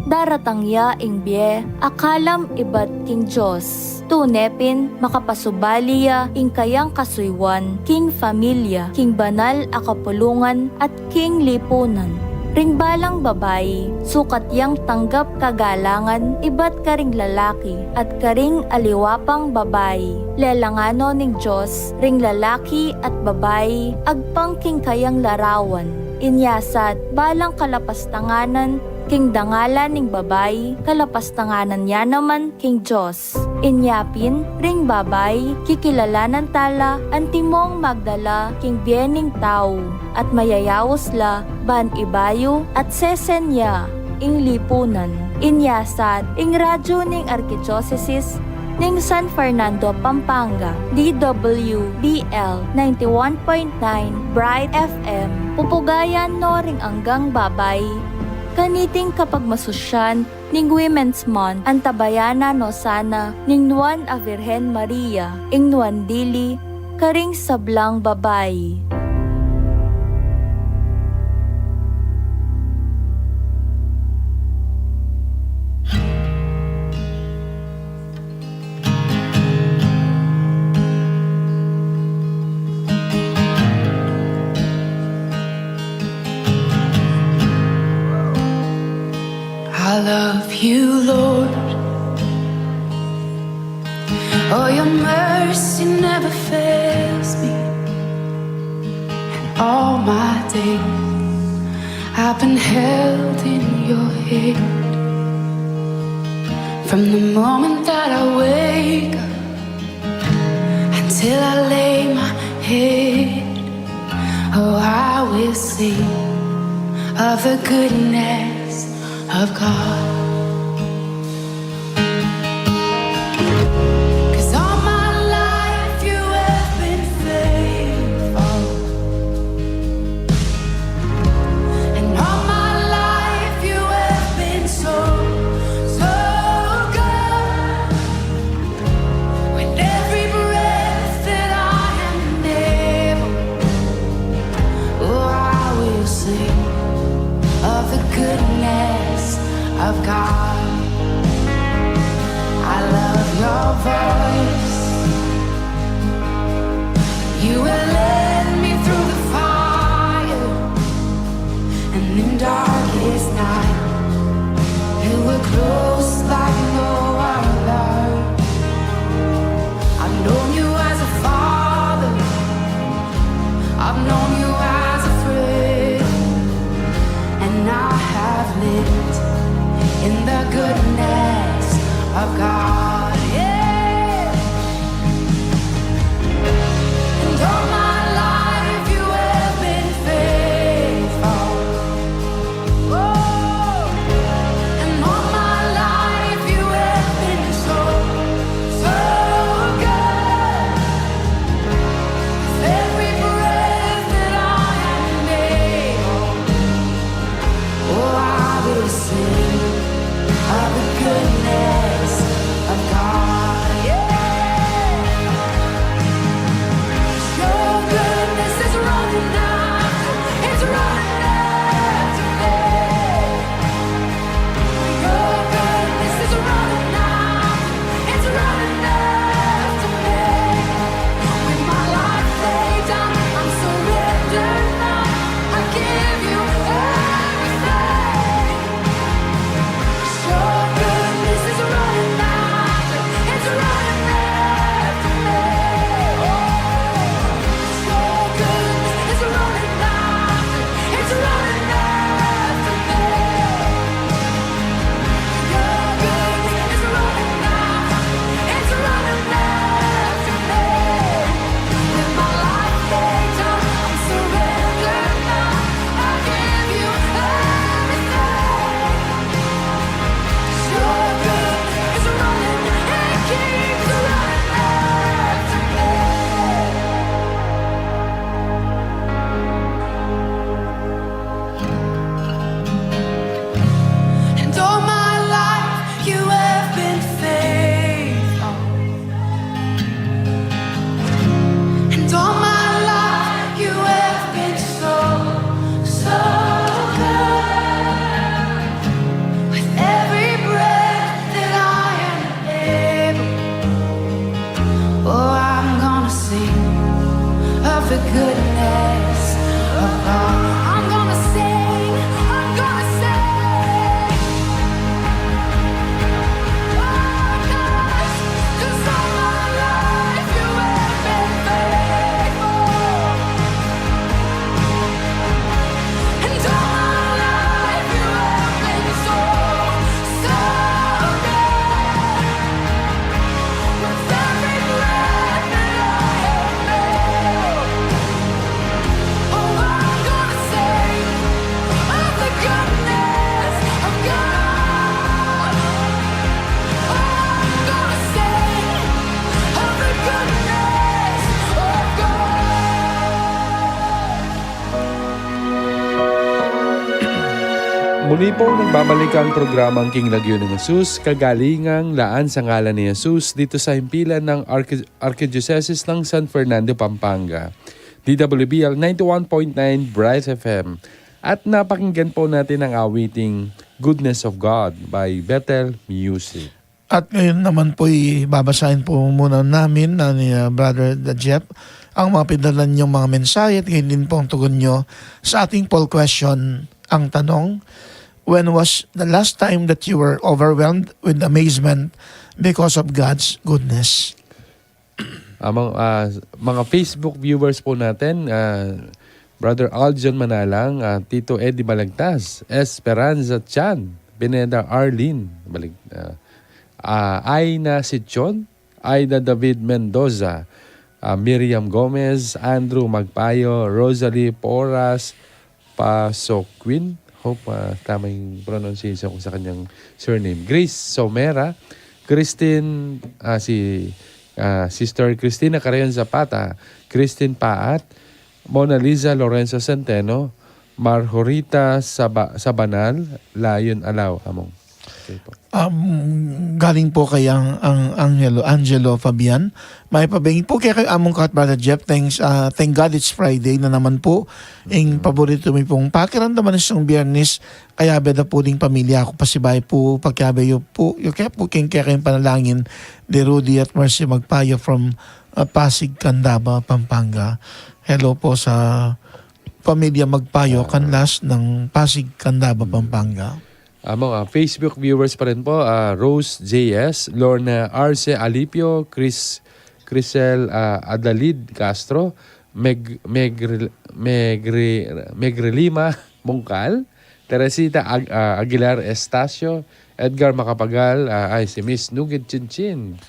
[SPEAKER 1] daratangya ing bie, akalam ibat king Diyos, tunepin, makapasubaliya, ing kayang kasuywan, king familia, king banal akapulungan, at king lipunan. Ring balang babay, sukat yang tanggap kagalangan, ibat karing lalaki, at karing aliwapang babay. Lelangano ning Diyos, ring lalaki at babay, agpangking kayang larawan. Inyasat, balang kalapastanganan, king dangalan ning babay, kalapastanganan niya naman king Diyos. Inyapin, ring babay, kikilalanan tala, antimong magdala, king biening tao, at mayayawos la, ban ibayo, at sesenya, ing lipunan. Inyasat, ing radyo ning arkidiocese, ning San Fernando, Pampanga, DWBL 91.9 Bright FM, pupugayan no ring anggang babay. Kaniting kapag masusyan ning Women's Month ang tabayana no sana ning Nuan a Virgen Maria ing Nuan Dili karing sablang babay.
[SPEAKER 7] I love you, Lord. Oh, your mercy never fails me. And all my days I've been held in your hand. From the moment that I wake up until I lay my head, oh, I will sing of the goodness of God. 'Cause all my life you have been faithful, and all my life you have been so, so good. With every breath that I am able, oh, I will sing of the goodness of God. I love your voice. You will lead me through the fire, and in darkest night you were close like no other. I've known you as a father, I've known you as a friend, and I have lived in the goodness of God. Yeah.
[SPEAKER 4] Muli po nagbabalik ang programang King Lagyo ng Jesus, kagalingang laan sa ngalan ni Jesus dito sa himpilan ng Archdiocese ng San Fernando, Pampanga. DWBL 91.9 Bright FM. At napakinggan po natin ang awiting Goodness of God by Bethel Music.
[SPEAKER 3] At ngayon naman po babasahin po muna namin ni Brother Jeff ang mga pindalan niyong mga mensahe at ngayon din po ang tugon nyo sa ating poll question. Ang tanong, when was the last time that you were overwhelmed with amazement because of God's goodness?
[SPEAKER 4] Mga Facebook viewers po natin, Brother Aljon Manalang, Tito Eddie Balagtas, Esperanza Chan, Pineda Arlene, Aina Sichon, Aida David Mendoza, Miriam Gomez, Andrew Magpayo, Rosalie Porras, Pasoquin, hope tama yung pronunciation ko sa kanyang surname, Grace Somera, Christine, Sister Cristina Carayon Zapata, Christine Paat, Mona Lisa Lorenzo Centeno, Marjorita Sabanal, Layon Alaw, among. Okay po.
[SPEAKER 3] Galing po kay ang Angelo Fabian. May pabengi po kay among kat Brother Jeff. Thank God it's Friday na naman po. Ang paborito mi pong pakiramdaman ng Biyernes. Kaya beda po ding pamilya ako pasibay po pagkabe yo po. Yo kaya po kayong panalangin de Rudy at Mercy Magpayo from Pasig, Candaba, Pampanga. Hello po sa pamilya Magpayo, Canlas ng Pasig, Candaba, Pampanga.
[SPEAKER 4] Mga Facebook viewers pa rin po, Rose JS, Lorna Arce Alipio, Crisel Adalid Castro, Megrelima Mungkal, Teresita Aguilar Estacio, Edgar Macapagal, si Miss Nugget Chinchin,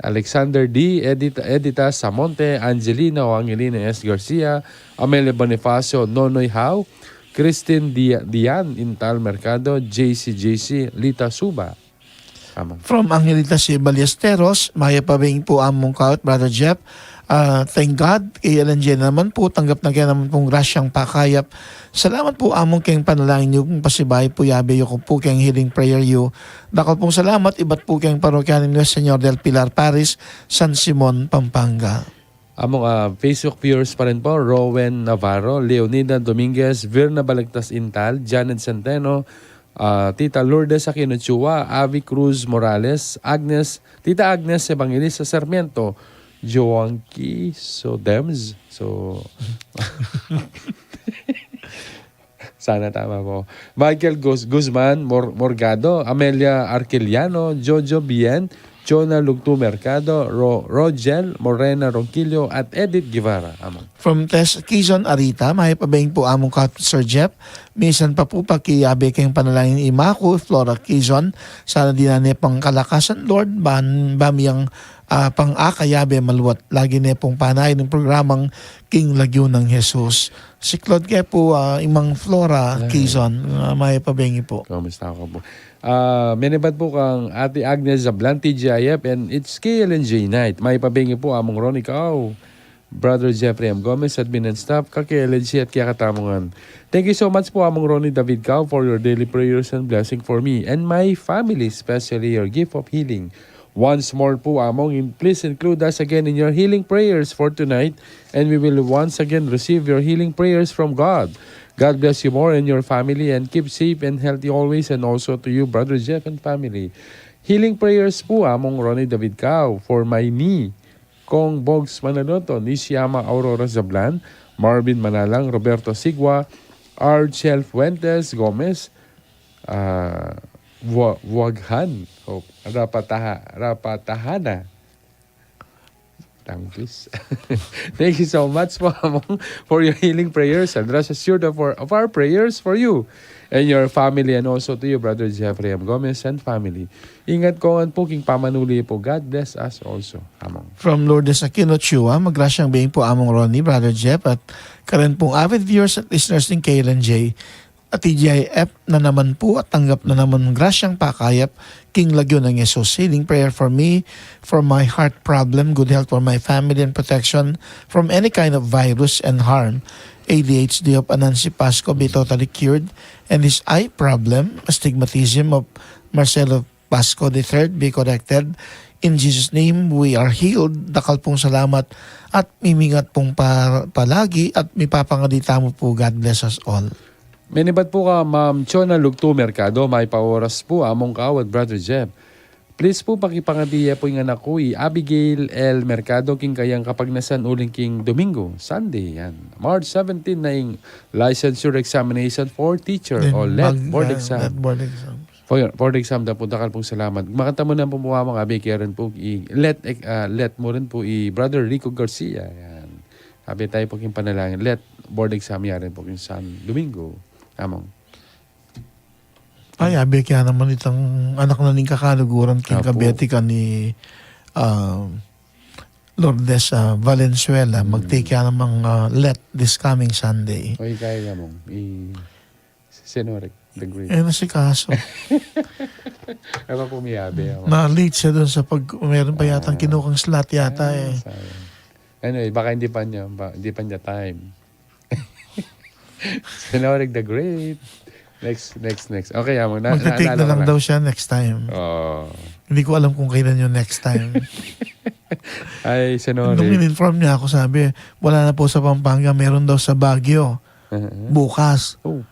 [SPEAKER 4] Alexander D. Edita Samonte, Angelina o Angelina S. Garcia, Amelia Bonifacio, Nonoy Hao, Christine Dian Intal Mercado, JC Lita Suba.
[SPEAKER 3] From Angelita C. Ballesteros, maya pabing po among kaut, Brother Jeff. Thank God, kay LNJ naman po, tanggap na kaya naman pong grasyang pakayap. Salamat po among kayong panalangin niyo, kung pasibay po yabe yo kung po kayong healing prayer yo. Dakal pong salamat, iba't po kayong parokyanin niyo, Senyor del Pilar Paris, San Simon, Pampanga.
[SPEAKER 4] Among Facebook viewers pa rin po, Rowen Navarro, Leonida Dominguez, Virna Balagtas Intal, Janet Centeno, Tita Lourdes Aquino Chua, Avi Cruz Morales, Tita Agnes Evangelista Sarmiento, Joanqui Sodems, sana tama po. Michael Guzman Morgado, Amelia Arqueliano, Jojo Bien, Chona Lugtu Mercado, Rogel Morena Ronquillo at Edith Guevara.
[SPEAKER 3] From Tess Quezon Arita, may pabaying po among kat Sir Jeff. Minsan pa po pakiyabe kayong panalangin Imako, Flora Quezon. Sana din na pang kalakasan, Lord, bamiyang pang-akayabe maluwat. Lagi na pong panay ng programang King Lagyo ng Jesus. Si Claude kaya po, imang Flora Quezon, may pabaying po.
[SPEAKER 4] Kamusta ako po? Menibad po kang Ate Agnes Zablanti GIF and it's KLNJ Night. May pabingi po among Ronnie Cao, Brother Jeffrey M. Gomez, admin and staff, ka-KLNJ at kiyakatamungan. Thank you so much po among Ronnie David Cao for your daily prayers and blessing for me and my family, especially your gift of healing. Once more po among, please include us again in your healing prayers for tonight and we will once again receive your healing prayers from God. God bless you more and your family and keep safe and healthy always and also to you, Brother Jeff and family. Healing prayers po among Ronnie David Cao for my knee, Kong Bogs Manaloto, Nishiyama Aurora Zablan, Marvin Manalang, Roberto Sigua, Archel Fuentes Gomez, Waghan, Rapatahana. Please. Thank you so much for your healing prayers and rest assured of our prayers for you and your family and also to you, Brother Jeffrey M. Gomez and family. Ingat ko ang puking pamanuli po. God bless us also. Among.
[SPEAKER 3] From Lourdes Aquino Chua, magrasyang being po among Ronnie, Brother Jeff at karen pong avid viewers at listeners ng KLNJ at TGIF na naman po at tanggap na naman ng grasyang pakayap King Lagyo ng Jesus. Healing prayer for me, for my heart problem, good health for my family and protection from any kind of virus and harm. ADHD of Anansi Pasco be totally cured, and his eye problem, astigmatism of Marcelo Pasco III be corrected. In Jesus' name, we are healed. Dakal pong salamat at mimingat pong palagi at mipapangadita mo po. God bless us all.
[SPEAKER 4] Menibat po ka, Ma'am Chona Lugto Mercado, may paoras po among kawat, Brother Jeff. Please po pakipangadiya po yung anak ko, Abigail L. Mercado, king kayang kapagnasan uling king Domingo, Sunday, yan. March 17 na yung licensure examination for teacher o let board exam.
[SPEAKER 3] Let board exam.
[SPEAKER 4] For exam na po, dakal pong salamat. Makanta mo na po mga Abigail rin po, let mo rin po Brother Rico Garcia, yan. Sabi tayo po king panalangin, let board exam yan rin po king San Domingo. Among.
[SPEAKER 3] Ay, abi kaya naman itang anak na ning kakaluguran king
[SPEAKER 4] Apo.
[SPEAKER 3] kabeti ka ni Lourdes Valenzuela. Mag-take kaya namang let this coming Sunday.
[SPEAKER 4] Okay, kaya mong Senorek, the great.
[SPEAKER 3] Eh, nasikaso.
[SPEAKER 4] Ano po miyabi ako?
[SPEAKER 3] Na-late siya doon sa meron pa yatang kinukang slot yata eh.
[SPEAKER 4] Sayang. Anyway, baka hindi pa niya time. Senorek, the great. Next. Okay, among.
[SPEAKER 3] Magte-take na lang daw siya next time.
[SPEAKER 4] Oh.
[SPEAKER 3] Hindi ko alam kung kailan yung next time.
[SPEAKER 4] Ay,
[SPEAKER 3] Nung
[SPEAKER 4] Senorek.
[SPEAKER 3] in-inform niya ako, sabi, wala na po sa Pampanga, meron daw sa Baguio. Bukas.
[SPEAKER 4] Oh.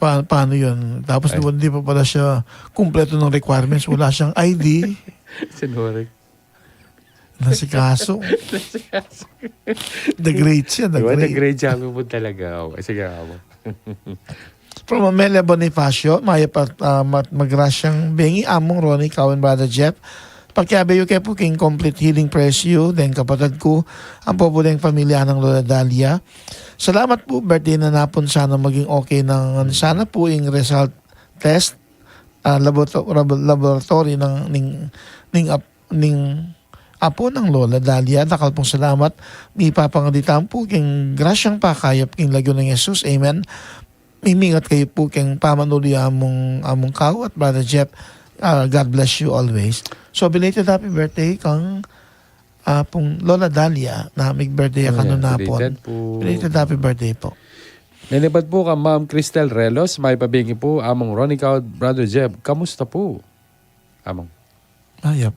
[SPEAKER 3] Paano yun? Tapos
[SPEAKER 4] Ay.
[SPEAKER 3] hindi pa pala siya kumpleto ng requirements. Wala siyang ID.
[SPEAKER 4] Senorek.
[SPEAKER 3] Nasikaso. The great siya, the
[SPEAKER 4] The
[SPEAKER 3] great.
[SPEAKER 4] great job mo talaga. Oh. Sige, ako.
[SPEAKER 3] From Amelia Bonifacio, maya pa magrasyang bengi among Ronnie Cowan, Brother Jeff. Pagkabayo kay po king complete healing praise you. Then kapatid ko, ang populeng pamilya ng Lola Dalia. Salamat po, birthday na napon. Sana maging okay ng sana po yung result test laboratory ng apo ng Lola Dalia. Dakal pong salamat. May papangaditan po king grasyang pakayap king lagyo ng Jesus. Amen. Mimingat kayo po king pamanuli among kao at Brother Jeff. God bless you always. So belated happy birthday kang pong Lola Dalia na may birthday ka nun napon. Belated happy birthday po.
[SPEAKER 4] Nanibat po ka, Ma'am Cristel Relos. May pabingi po among Ronnie Cao, Brother Jeff. Kamusta po? Among.
[SPEAKER 3] Ayap.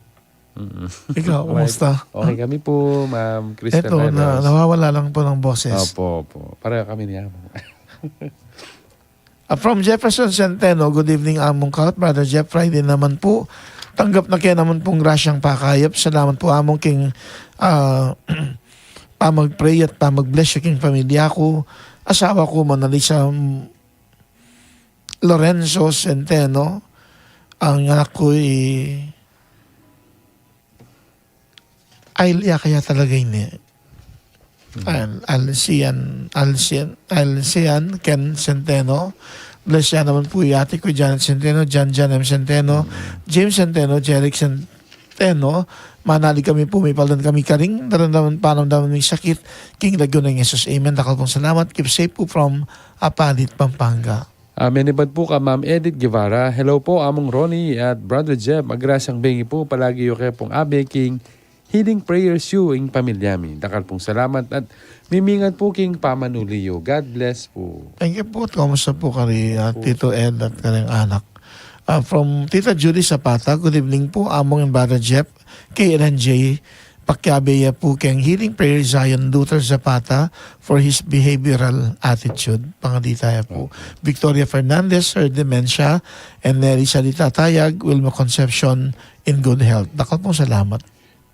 [SPEAKER 3] Ikaw, kumusta?
[SPEAKER 4] Okay kami po, Ma'am Cristel
[SPEAKER 3] Ito,
[SPEAKER 4] Relos.
[SPEAKER 3] nawawala lang po ng boses.
[SPEAKER 4] Opo. Pareho kami niya.
[SPEAKER 3] From Jefferson Centeno, good evening among kaut, Brother Jeff. Friday naman po. Tanggap na kaya naman pong grasyang pakayap. Salamat po among king pamag-pray at pamag-bless yung king pamilya ko. Asawa ko, Manalisa Lorenzo Centeno. Ang anak ko Ailia kaya talaga yun eh. Alcian Ken Centeno. Bless siya naman po yung ate ko, Janet Centeno, Jan M. Centeno, James Centeno, Jeric Centeno. Manali kami po, may palan kami karing, naramdaman may sakit. King Lagyo ng Jesus. Amen. Dakal pong salamat. Keep safe po from Apalit, Pampanga.
[SPEAKER 4] Menibad po ka, Ma'am Edith Guevara. Hello po, among Ronnie at Brother Jeff. Magrasyang bengi po, palagi yung kaya pong abe king healing prayers you ing pamilyami. Dakal pong salamat at mimingat po king pamanuliyo. God bless po.
[SPEAKER 3] Thank you po. Kamusta po kari Tito Ed at kanyang anak. From Tita Judy Zapata, good evening po. Among and Brother Jeff, KLNJ, pakyabeya po kayang healing prayer Zion Luther Zapata for his behavioral attitude. Pangaditaya po. Victoria Fernandez, her dementia, and Nery Salita Tayag, Wilma Concepcion in good health. Dakal pong salamat.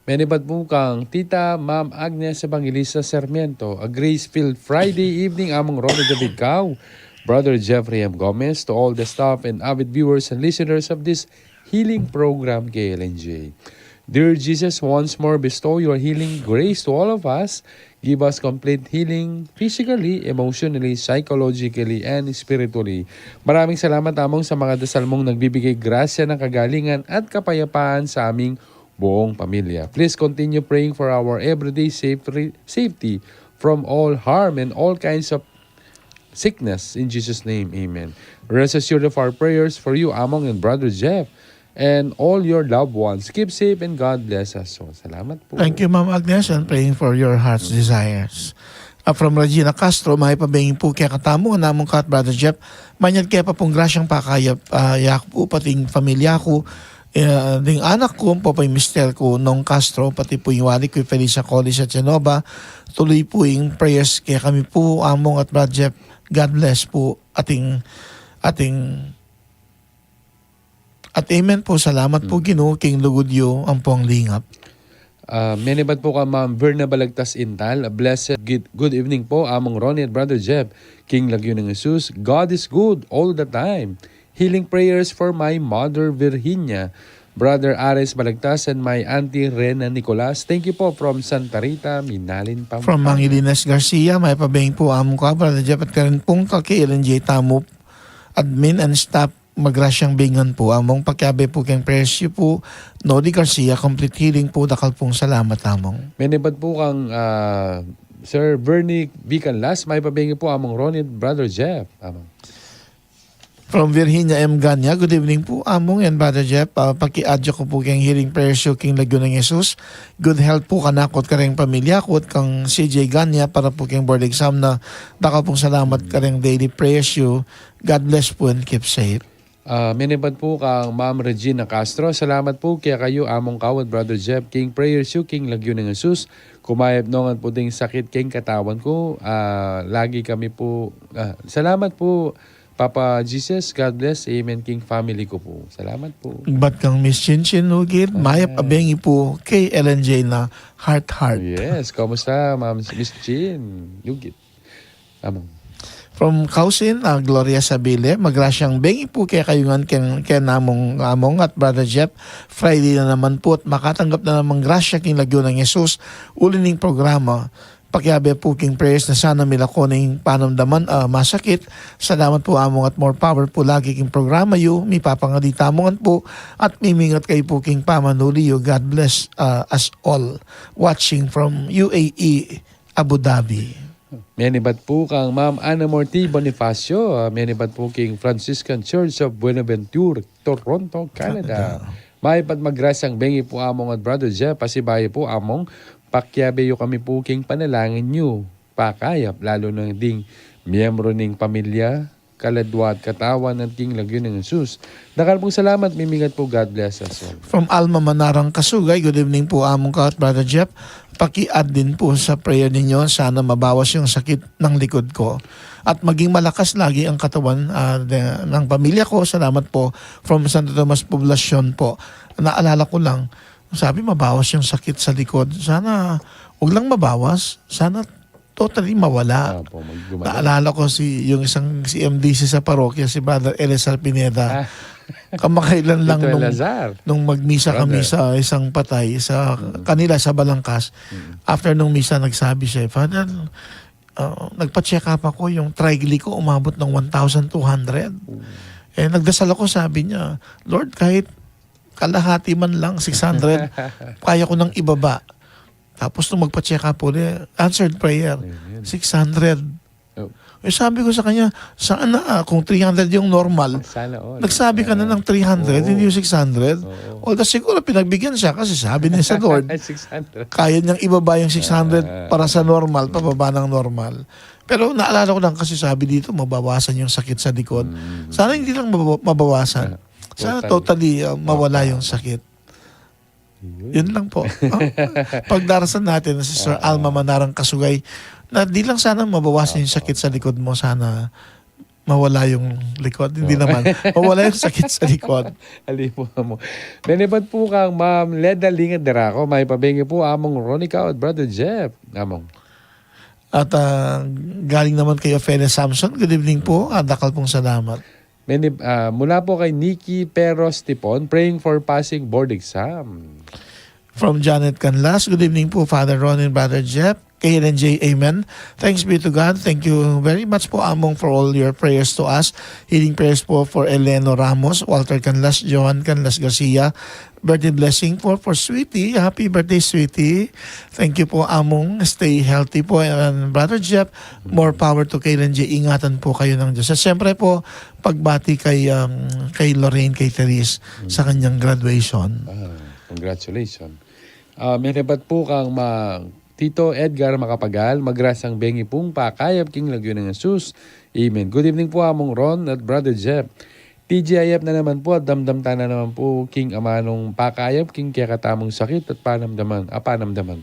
[SPEAKER 4] Menibad po kang Tita Ma'am Agnes Evangelista Sarmiento, a grace-filled Friday evening among Ronald David Cao, Brother Jeffrey M. Gomez, to all the staff and avid viewers and listeners of this healing program, KLNJ. Dear Jesus, once more bestow your healing grace to all of us. Give us complete healing physically, emotionally, psychologically, and spiritually. Maraming salamat among sa mga dasal mong nagbibigay grasya ng kagalingan at kapayapaan sa aming buong pamilya. Please continue praying for our everyday safety from all harm and all kinds of sickness. In Jesus' name, amen. Rest assured of our prayers for you, Among and Brother Jeff, and all your loved ones. Keep safe and God bless us. So, salamat po.
[SPEAKER 3] Thank you, Ma'am Agnes, and praying for your heart's desires. From Regina Castro, may pabingin po kaya katamo namong kat Brother Jeff. Manyad kaya pa pong grasyang pakayap yak po pating pamilya ko. Ding anak ko po pa yung mister ko nung Castro, pati po yung wali ko Felicia College at Genova. Tuloy po yung prayers kaya kami po among at Brother Jeff. God bless po ating at amen po. Salamat po Ginoo king lugudyo ang pong lingap.
[SPEAKER 4] Menibat po ka Ma'am Verna Balagtas Intal. Blessed good evening po among Ronnie at Brother Jeb. King Lagyo ng Jesus. God is good all the time. Healing prayers for my mother Virginia, Brother Ares Balagtas, and my Auntie Rena Nicolas. Thank you po from Santa Rita, Minalin, Pampanga.
[SPEAKER 3] From Mangilinas Garcia, may pabingin po among ka Brother Jeff at karin pong kaki LNJ Tamup, admin and staff. Magrasyang bingan po among pagkabe po keng presyo po Nodi Garcia, complete healing po, dakal pong salamat among.
[SPEAKER 4] Menibat po kang Sir Bernie Vicanlas. May pabingi po among Ronnie at Brother Jeff. Among.
[SPEAKER 3] From Virginia M. Ganya, good evening po among and Brother Jeff. Paki-adyo ko po keng healing presyo king Lagyo ng Jesus. Good health po kanakot kareng pamilya ko at kang CJ Ganya para po keng board exam na dakal pong salamat kareng daily presyo. God bless po and keep safe.
[SPEAKER 4] Menibat po kang Ma'am Regina Castro. Salamat po kaya kayo among kawad Brother Jeff. King prayers you, King Lagyo ng Jesus. Kumayab nongan po ding sakit king katawan ko. Lagi kami po. Salamat po Papa Jesus. God bless. Amen King family ko po. Salamat po.
[SPEAKER 3] Ba't kang Miss Chinchin Ugir? Mayap abengi po kay LNJ na heart.
[SPEAKER 4] Yes. Kamusta Ma'am Miss Chin? Yugit. Among.
[SPEAKER 3] From Kausin, Gloria Sabile, magrasyang bengi po kaya kayungan kaya namong among at Brother Jeff. Friday na naman po at makatanggap na namang grasya king Lagyo ng Jesus. Ulining programa. Pakiabe po king prayers na sana milako ng panamdaman masakit. Salamat po among at more power po lagi king programa yu. May papangalitamo po at mimingat kayo po king pamanuli yu. God bless us all. Watching from UAE, Abu Dhabi.
[SPEAKER 4] Menibat po kang Ma'am Ana Morty Bonifacio. Menibat po king Franciscan Church of Buenaventure, Toronto, Canada. May magrasyang bengi po among at Brother Jeff. Pasibayo po among pakyabeyo kami po king panalangin nyo. Pakayap lalo ng ding miyembro ng pamilya, kaladwa at katawan ng ting Lagyo ng Jesus. Dakal pong salamat, mimingat po. God bless us all.
[SPEAKER 3] From Alma Manarang Kasugay, good evening po among ka at Brother Jeff. Paki-add din po sa prayer ninyo, sana mabawas yung sakit ng likod ko. At maging malakas lagi ang katawan ng pamilya ko. Salamat po from Santo Tomas Poblacion po. Naalala ko lang, sabi mabawas yung sakit sa likod. Sana, huwag lang mabawas. Sana totally mawala. Naalala ko si MDC sa parokya, si Brother Elizar Pineda. Kamakailan lang nung magmisa kami sa isang patay sa kanila sa Balangkas. After nung misa nagsabi siya, Father, nagpa-check up ako, yung trigly ko umabot ng 1,200. Nagdasal ako, sabi niya, Lord, kahit kalahati man lang 600, kaya ko nang ibaba. Tapos nung magpa-check up ulit, answered prayer, 600. Sabi ko sa kanya, sana kung 300 yung normal. Nagsabi ka na ng 300, hindi yung 600. Although siguro pinagbigyan siya kasi sabi niya sa Lord, kaya niyang ibaba yung 600 para sa normal, pababa ng normal. Pero naalala ko lang kasi sabi dito, mabawasan yung sakit sa likod. Sana hindi lang mabawasan. Sana totally mawala yung sakit. Yun lang po. Pagdarasan natin si Sir Alma Manarang Kasugay, na di lang sana mabawasan yung sakit sa likod mo, sana mawala yung likod. Hindi naman. Mawala yung sakit sa likod.
[SPEAKER 4] Alipo mo. Benebad po kang Ma'am Leda Linga Derako. May pabingi po among Ronica at Brother Jeff. Among.
[SPEAKER 3] At galing naman kay Ophelia Samson. Good evening po. Dakal pong salamat.
[SPEAKER 4] Mula po kay Nikki Peros Tipon, praying for passing board exam.
[SPEAKER 3] From Janet Canlas, good evening po, Father Ron and Brother Jeff. KNJ, amen. Thanks be to God. Thank you very much po among for all your prayers to us. Healing prayers po for Eleno Ramos, Walter Canlas, Johan Canlas Garcia. Birthday blessing po for Sweetie. Happy birthday, Sweetie. Thank you po among. Stay healthy po. And Brother Jeff, more power to KNJ. Ingatan po kayo ng Diyos. At siyempre po, pagbati kay Lorraine, kay Therese sa kanyang graduation.
[SPEAKER 4] Congratulations. May rebat po kang Tito Edgar Makapagal, magrasang bengi pong pakayap king lagyo ng Jesus. Amen. Good evening po among Ron at Brother Jeff. TGIF na naman po at damdamta na naman po king amanong pakayap king kaya katamong sakit at panamdaman.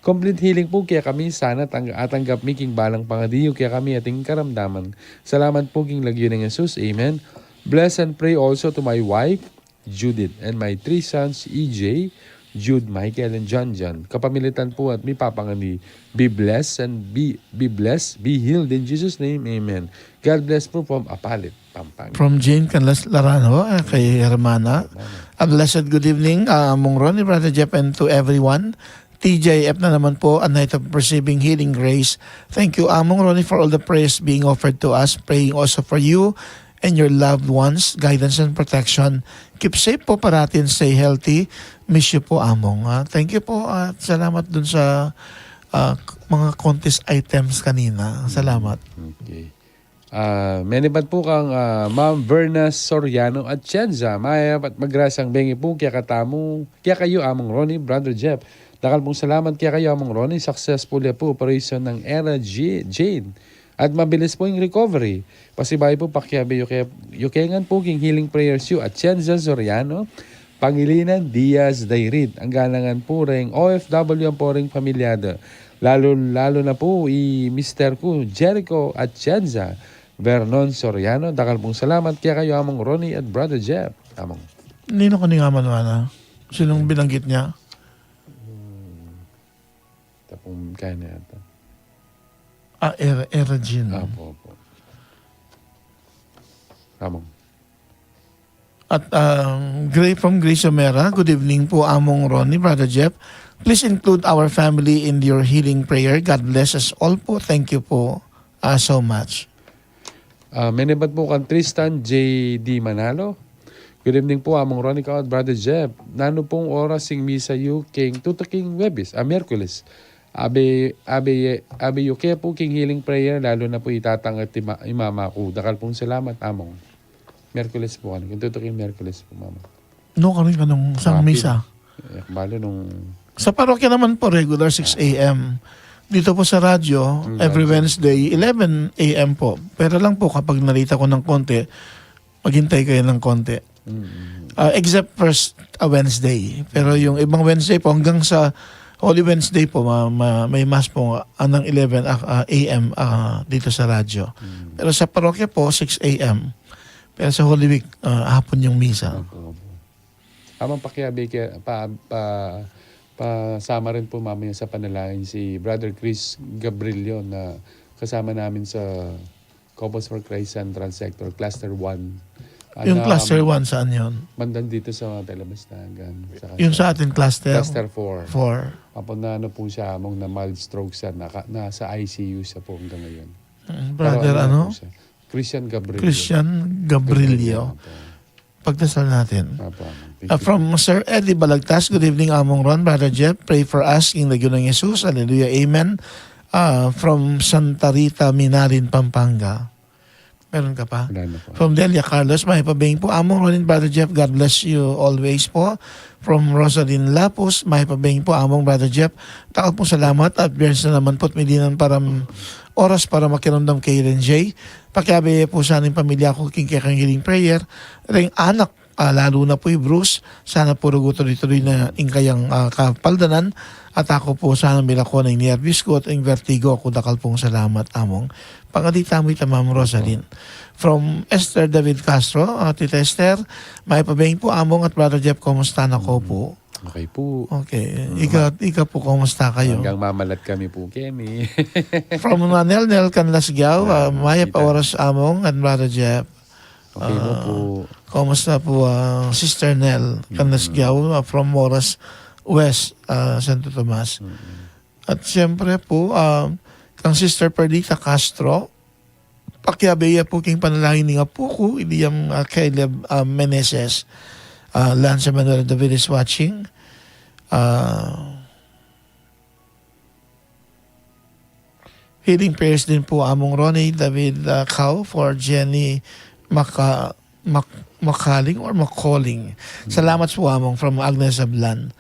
[SPEAKER 4] Complete healing po kaya kami sana atanggap mi king balang pangadiyo kaya kami ating karamdaman. Salamat po king lagyo ng Jesus. Amen. Bless and pray also to my wife, Judith, and my 3 sons, EJ, Jude, Michael, and John. Kapamilitan po at may papangani. Be blessed and be blessed, be healed in Jesus' name. Amen. God bless po from Apalit, Pampanga.
[SPEAKER 3] From Jane Canlas Larano kay Hermana. A blessed good evening, Mong Ronnie, Brother Jeff, and to everyone. TJF na naman po, a night of receiving healing grace. Thank you, Among Ronnie, for all the prayers being offered to us. Praying also for you and your loved ones, guidance and protection. Keep safe po parati and stay healthy. Miss you po, Among. Thank you po at salamat dun sa mga contest items kanina. Salamat.
[SPEAKER 4] Okay. Menibad po kang Ma'am Verna Soriano at Chenza. Mayap at magrasang bengi po kaya kayo Among Ronnie, Brother Jeff. Dakal pong salamat kaya kayo Among Ronnie. Successful po operation ng Era Jane. At mabilis po yung recovery. Pasibay po pakyabe yukengan po king healing prayers you at Chenza Soriano, Pangilinan Diaz Dairit. Ang galangan po ring OFW ang po ring pamilyada. Lalo na po Mr. ko Jericho at Chenza Vernon Soriano. Dakal pong salamat kaya kayo Among Ronnie at Brother Jeff. Among.
[SPEAKER 3] Nino ka ni nga manwana? Sinong binanggit niya?
[SPEAKER 4] Tapong kaya na yata.
[SPEAKER 3] Era Jean.
[SPEAKER 4] Opo. Among.
[SPEAKER 3] At Gray from Grace Omera, good evening po Among Ronnie, Brother Jeff. Please include our family in your healing prayer. God bless us all po. Thank you po so much.
[SPEAKER 4] Menebad po kan Tristan J.D. Manalo. Good evening po Among Ronnie at Brother Jeff. Nano pong oras sing misa yu king tutaking Webis, Miyerkules. Abe yuke po king healing prayer lalo na po itatangat imama ko. Dakal pong salamat Among. Miyerkules po ano. Kung tutuking Miyerkules po mama.
[SPEAKER 3] No, ka rin ka nung sang misa.
[SPEAKER 4] Balo nung...
[SPEAKER 3] Sa parokya naman po, regular 6 a.m. Dito po sa radyo, every Wednesday, 11 a.m. po. Pero lang po kapag narita ko ng konti, maghintay kayo ng konti. Except first Wednesday. Pero yung ibang Wednesday po, hanggang sa Holy Wednesday po, may mass po ng 11 a.m. Dito sa radyo. Pero sa parokya po, 6 a.m. Pero sa Holy Week, hapon yung misa.
[SPEAKER 4] Amang pakiabi pasama rin po mamaya sa panalangin si Brother Chris Gabrilio na kasama namin sa Couples for Christ Central Sector, Cluster 1.
[SPEAKER 3] Yung Cluster 1, saan yun?
[SPEAKER 4] Bandan dito sa Talabastagan.
[SPEAKER 3] Yung sa ating Cluster?
[SPEAKER 4] Cluster 4.
[SPEAKER 3] 4.
[SPEAKER 4] Kapag na ano po siya, among na mild stroke siya, nasa ICU siya po hanggang ngayon.
[SPEAKER 3] Brother,
[SPEAKER 4] Pero
[SPEAKER 3] ano?
[SPEAKER 4] po siya? Christian Gabrilio.
[SPEAKER 3] Christian Gabrilio. Pagdasal natin. From Sir Eddie Balagtas, good evening Among Ron, Brother Jeff, pray for us in the Ginong Jesus, hallelujah, amen. From Santa Rita, Minarin, Pampanga. Meron ka pa? From Delia Carlos, may pabing po. Among Ron, Brother Jeff, God bless you always po. From Rosalyn Lapus, may pabing po. Among Brother Jeff, takot po salamat at biyernes na naman po at may dinan param oras para makiramdam kay Renjay. Pakiabi po sa aming pamilya ko kikikang healing prayer. Ring anak, lalo na po Bruce, sana po tuloy-tuloy na ingkayang kapaldanan. At ako po sana milako ng nervous ko at ang vertigo ako dakal pong salamat Among. Pangadita mo Ma'am Rosalyn. From Esther David Castro, Tita Esther, may pabing po Among at Brother Jeff, kumusta na ko po?
[SPEAKER 4] Okay po.
[SPEAKER 3] Okay. Ikaw po, kumusta kayo?
[SPEAKER 4] Hanggang mamalat kami po, Kenny.
[SPEAKER 3] From Nel Canlasgiao, Maya Paoras Among at Brother Jeff.
[SPEAKER 4] Okay mo po.
[SPEAKER 3] Kumusta po Sister Nel Canlasgiao from Moras West, Santo Tomas. At siyempre po, kang Sister Perdita Castro, pakiabeya po king panalangin nga po ko, iliyam Caleb Meneses. Lance Emmanuel David is watching. Healing prayers din po Among Ronnie David Cow for Jenny Makaling or Macaling. Salamat po Among from Agnes Ablan.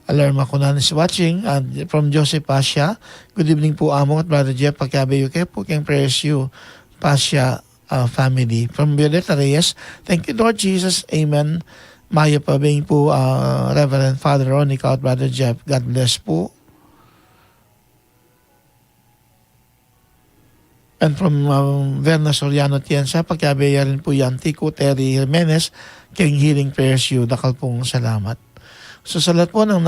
[SPEAKER 3] Alarma Kunan is watching. And from Joseph Pasha, good evening po amo at Brother Jeff. Pagkabayo kayo po kayong prayers you, Pasha family. From Violeta Reyes, thank you Lord Jesus. Amen. Maya Pabing po, Reverend Father Ronica at Brother Jeff. God bless po. And from Verna Soriano Tiensa, pagkabaya rin po yan, Tico Terry Jimenez, kayong healing prayers you, dakal pong salamat. So sa lahat po ng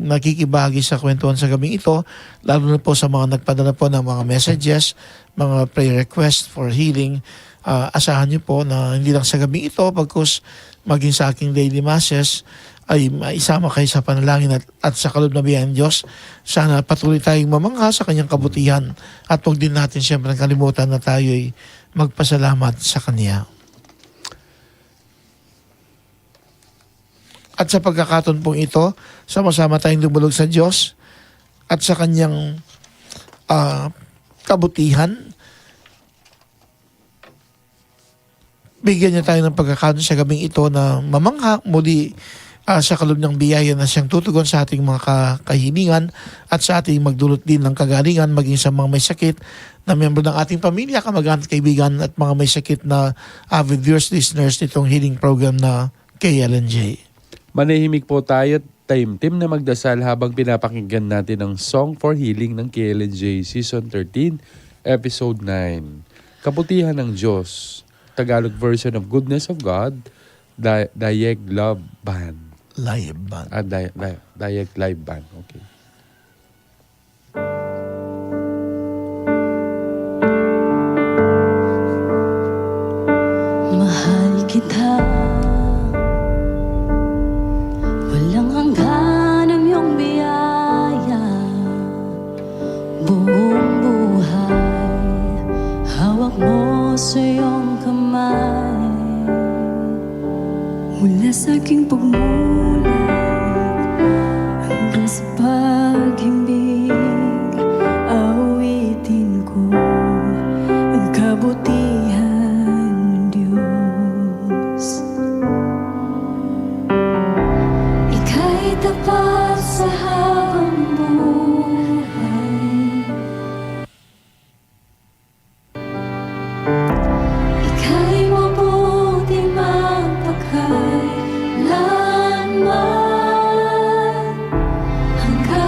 [SPEAKER 3] nakikibahagi sa kwentuhan sa gabing ito, lalo na po sa mga nagpadala po ng mga messages, mga prayer requests for healing, asahan niyo po na hindi lang sa gabing ito, pagkus maging sa aking daily masses, ay maisama kayo sa panalangin at sa kaloob na biyayang Diyos. Sana patuloy tayong mamangha sa kanyang kabutihan at huwag din natin siyempre kalimutan na tayo ay magpasalamat sa Kanya. At sa pagkakataon pong ito, sama-sama tayong dumulog sa Diyos at sa Kanyang kabutihan. Bigyan niya tayo ng pagkakataon sa gabing ito na mamangha muli sa kaloob ng biyaya na siyang tutugon sa ating mga kahilingan at sa ating magdulot din ng kagalingan maging sa mga may sakit na miyembro ng ating pamilya, kamag-anak, kaibigan at mga may sakit na avid viewers, listeners nitong healing program na KLNJ.
[SPEAKER 4] Manahimik po tayo at taimtim na magdasal habang pinapakinggan natin ang Song for Healing ng KLNJ Season 13, Episode 9. Kabutihan ng Diyos, Tagalog version of Goodness of God, Dayeg Love Band.
[SPEAKER 3] Live band.
[SPEAKER 4] Dayeg Live Band, okay.
[SPEAKER 8] Mahal kita, walang hanggan ang iyong biyaya. Buong buhay, hawak mo sa iyong kamay. Mula sa aking pagmulat hanggang sa pag-ibig, awitin ko ang kabutihan ng Diyos. Ika'y tapat sa habang buhay, ika'y mabuti magpakailanman, hanggang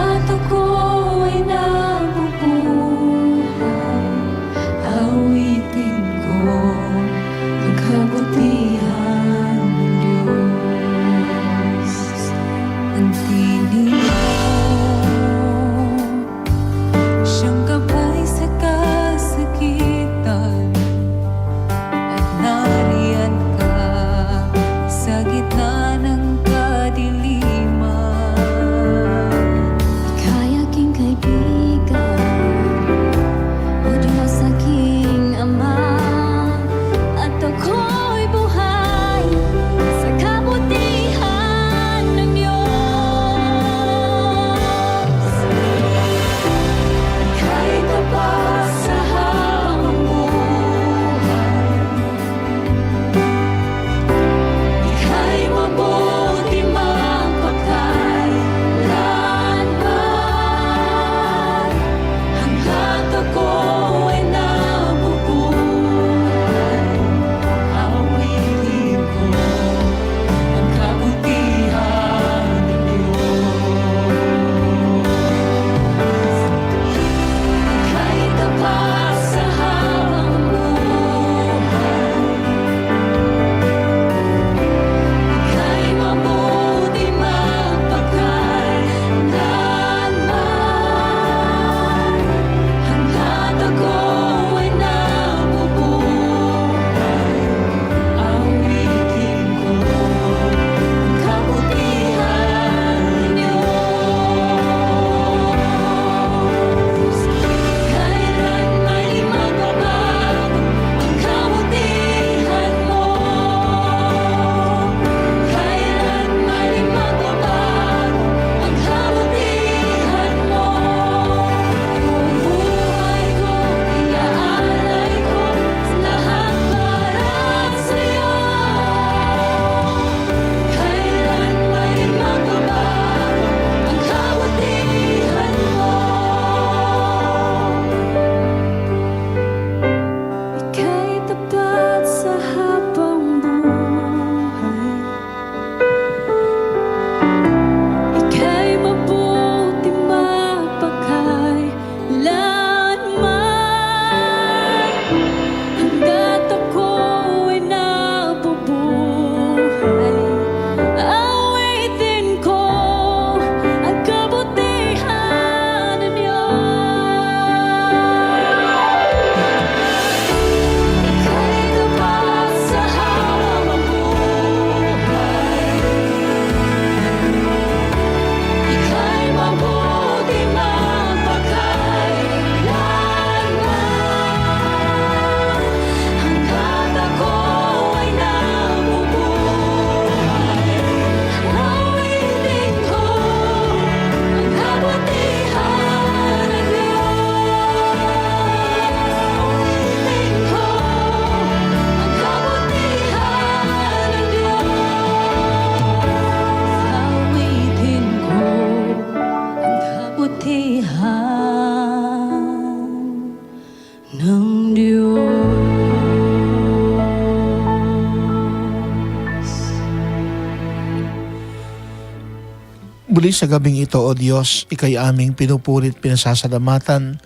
[SPEAKER 3] Muli sa gabing ito, O Diyos, ikay aming pinupurit, pinasasalamatan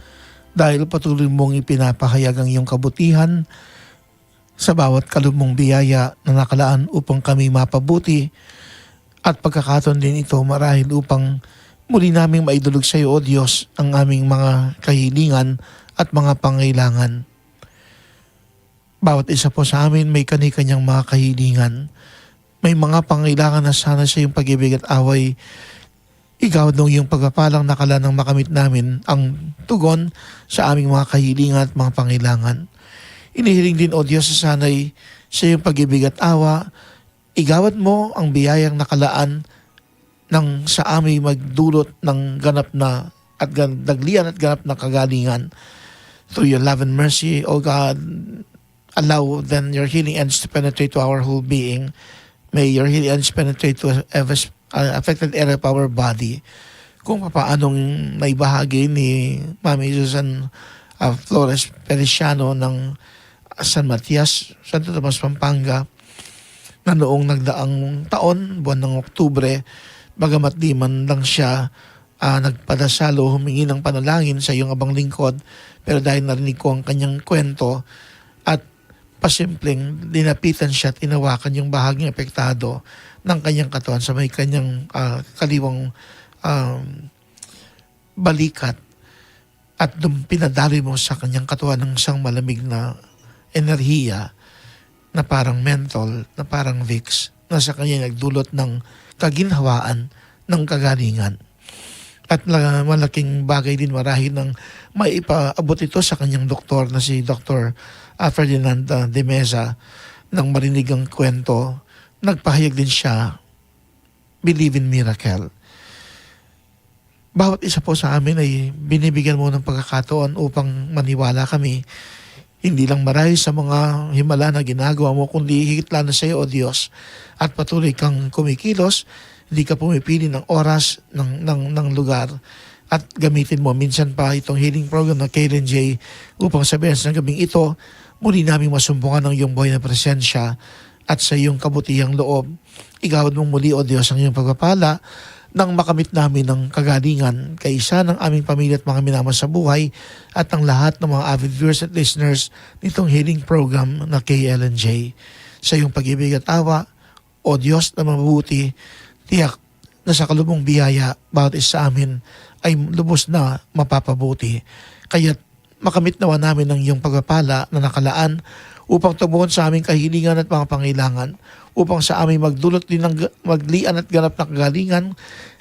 [SPEAKER 3] dahil patuloy mong ipinapahayag ang iyong kabutihan sa bawat kalumong biyaya na nakalaan upang kami mapabuti at pagkakataon din ito marahil upang muli naming maidulog sa iyo, O Diyos, ang aming mga kahilingan at mga pangailangan. Bawat isa po sa amin may kani-kanyang mga kahilingan. May mga pangailangan na sana sa iyong pag-ibig at away. Ikaw nung iyong pagpapalang nakala ng makamit namin ang tugon sa aming mga kahilingan at mga pangailangan. Inihiling din, O Diyos, sa sanay sa iyong pag-ibig at awa, igawad mo ang biyayang nakalaan nang sa amin magdulot ng ganap na at daglian at ganap na kagalingan. Through your love and mercy, O God, allow then your healing hands to penetrate to our whole being. May your healing hands penetrate to every affected area of our body. Kung paanong naibahagi ni Mami Susan Flores Feliciano ng San Matias, Santo Tomas, Pampanga, na noong nagdaang taon, buwan ng Oktubre, bagamat di man lang siya nagpadasal o humingi ng panalangin sa iyong abang lingkod, pero dahil narinig ko ang kanyang kwento at pasimpleng dinapitan siya at inawakan yung bahaging apektado ng kanyang katawan sa may kanyang kaliwang balikat at pinadali mo sa kanyang katawan ng isang malamig na enerhiya na parang menthol, na parang Vicks, na sa kanya nagdulot ng kaginhawaan ng kagalingan. At malaking bagay din marahil ng maipaabot ito sa kanyang doktor na si Dr. Ferdinand de Meza. Nang marinig ang kwento, nagpahayag din siya, believe in miracle. Bawat isa po sa amin ay binibigyan mo ng pagkakataon upang maniwala kami. Hindi lang marahil sa mga himala na ginagawa mo, kundi higit lalo sa iyo, O Diyos. At patuloy kang kumikilos, hindi ka pumipili ng oras, ng lugar. At gamitin mo minsan pa itong healing program ng KLNJ upang sabihin sa gabing ito, muli naming masumpungan ng iyong buhay na presensya at sa iyong kabutihang loob. Igawad mong muli, O Diyos, ang iyong pagpapala nang makamit namin ng kagalingan kaisa ng aming pamilya at mga minamahal sa buhay at ang lahat ng mga avid viewers at listeners nitong healing program na KLNJ. Sa iyong pag-ibig at awa, O Diyos na mabuti, tiyak na sa kalubong biyaya bawat isa sa amin ay lubos na mapapabuti. Kaya't makamit nawa namin ang iyong pagpapala na nakalaan upang tumuon sa aming kahilingan at mga pangailangan, upang sa aming magdulot din ng maglian at ganap na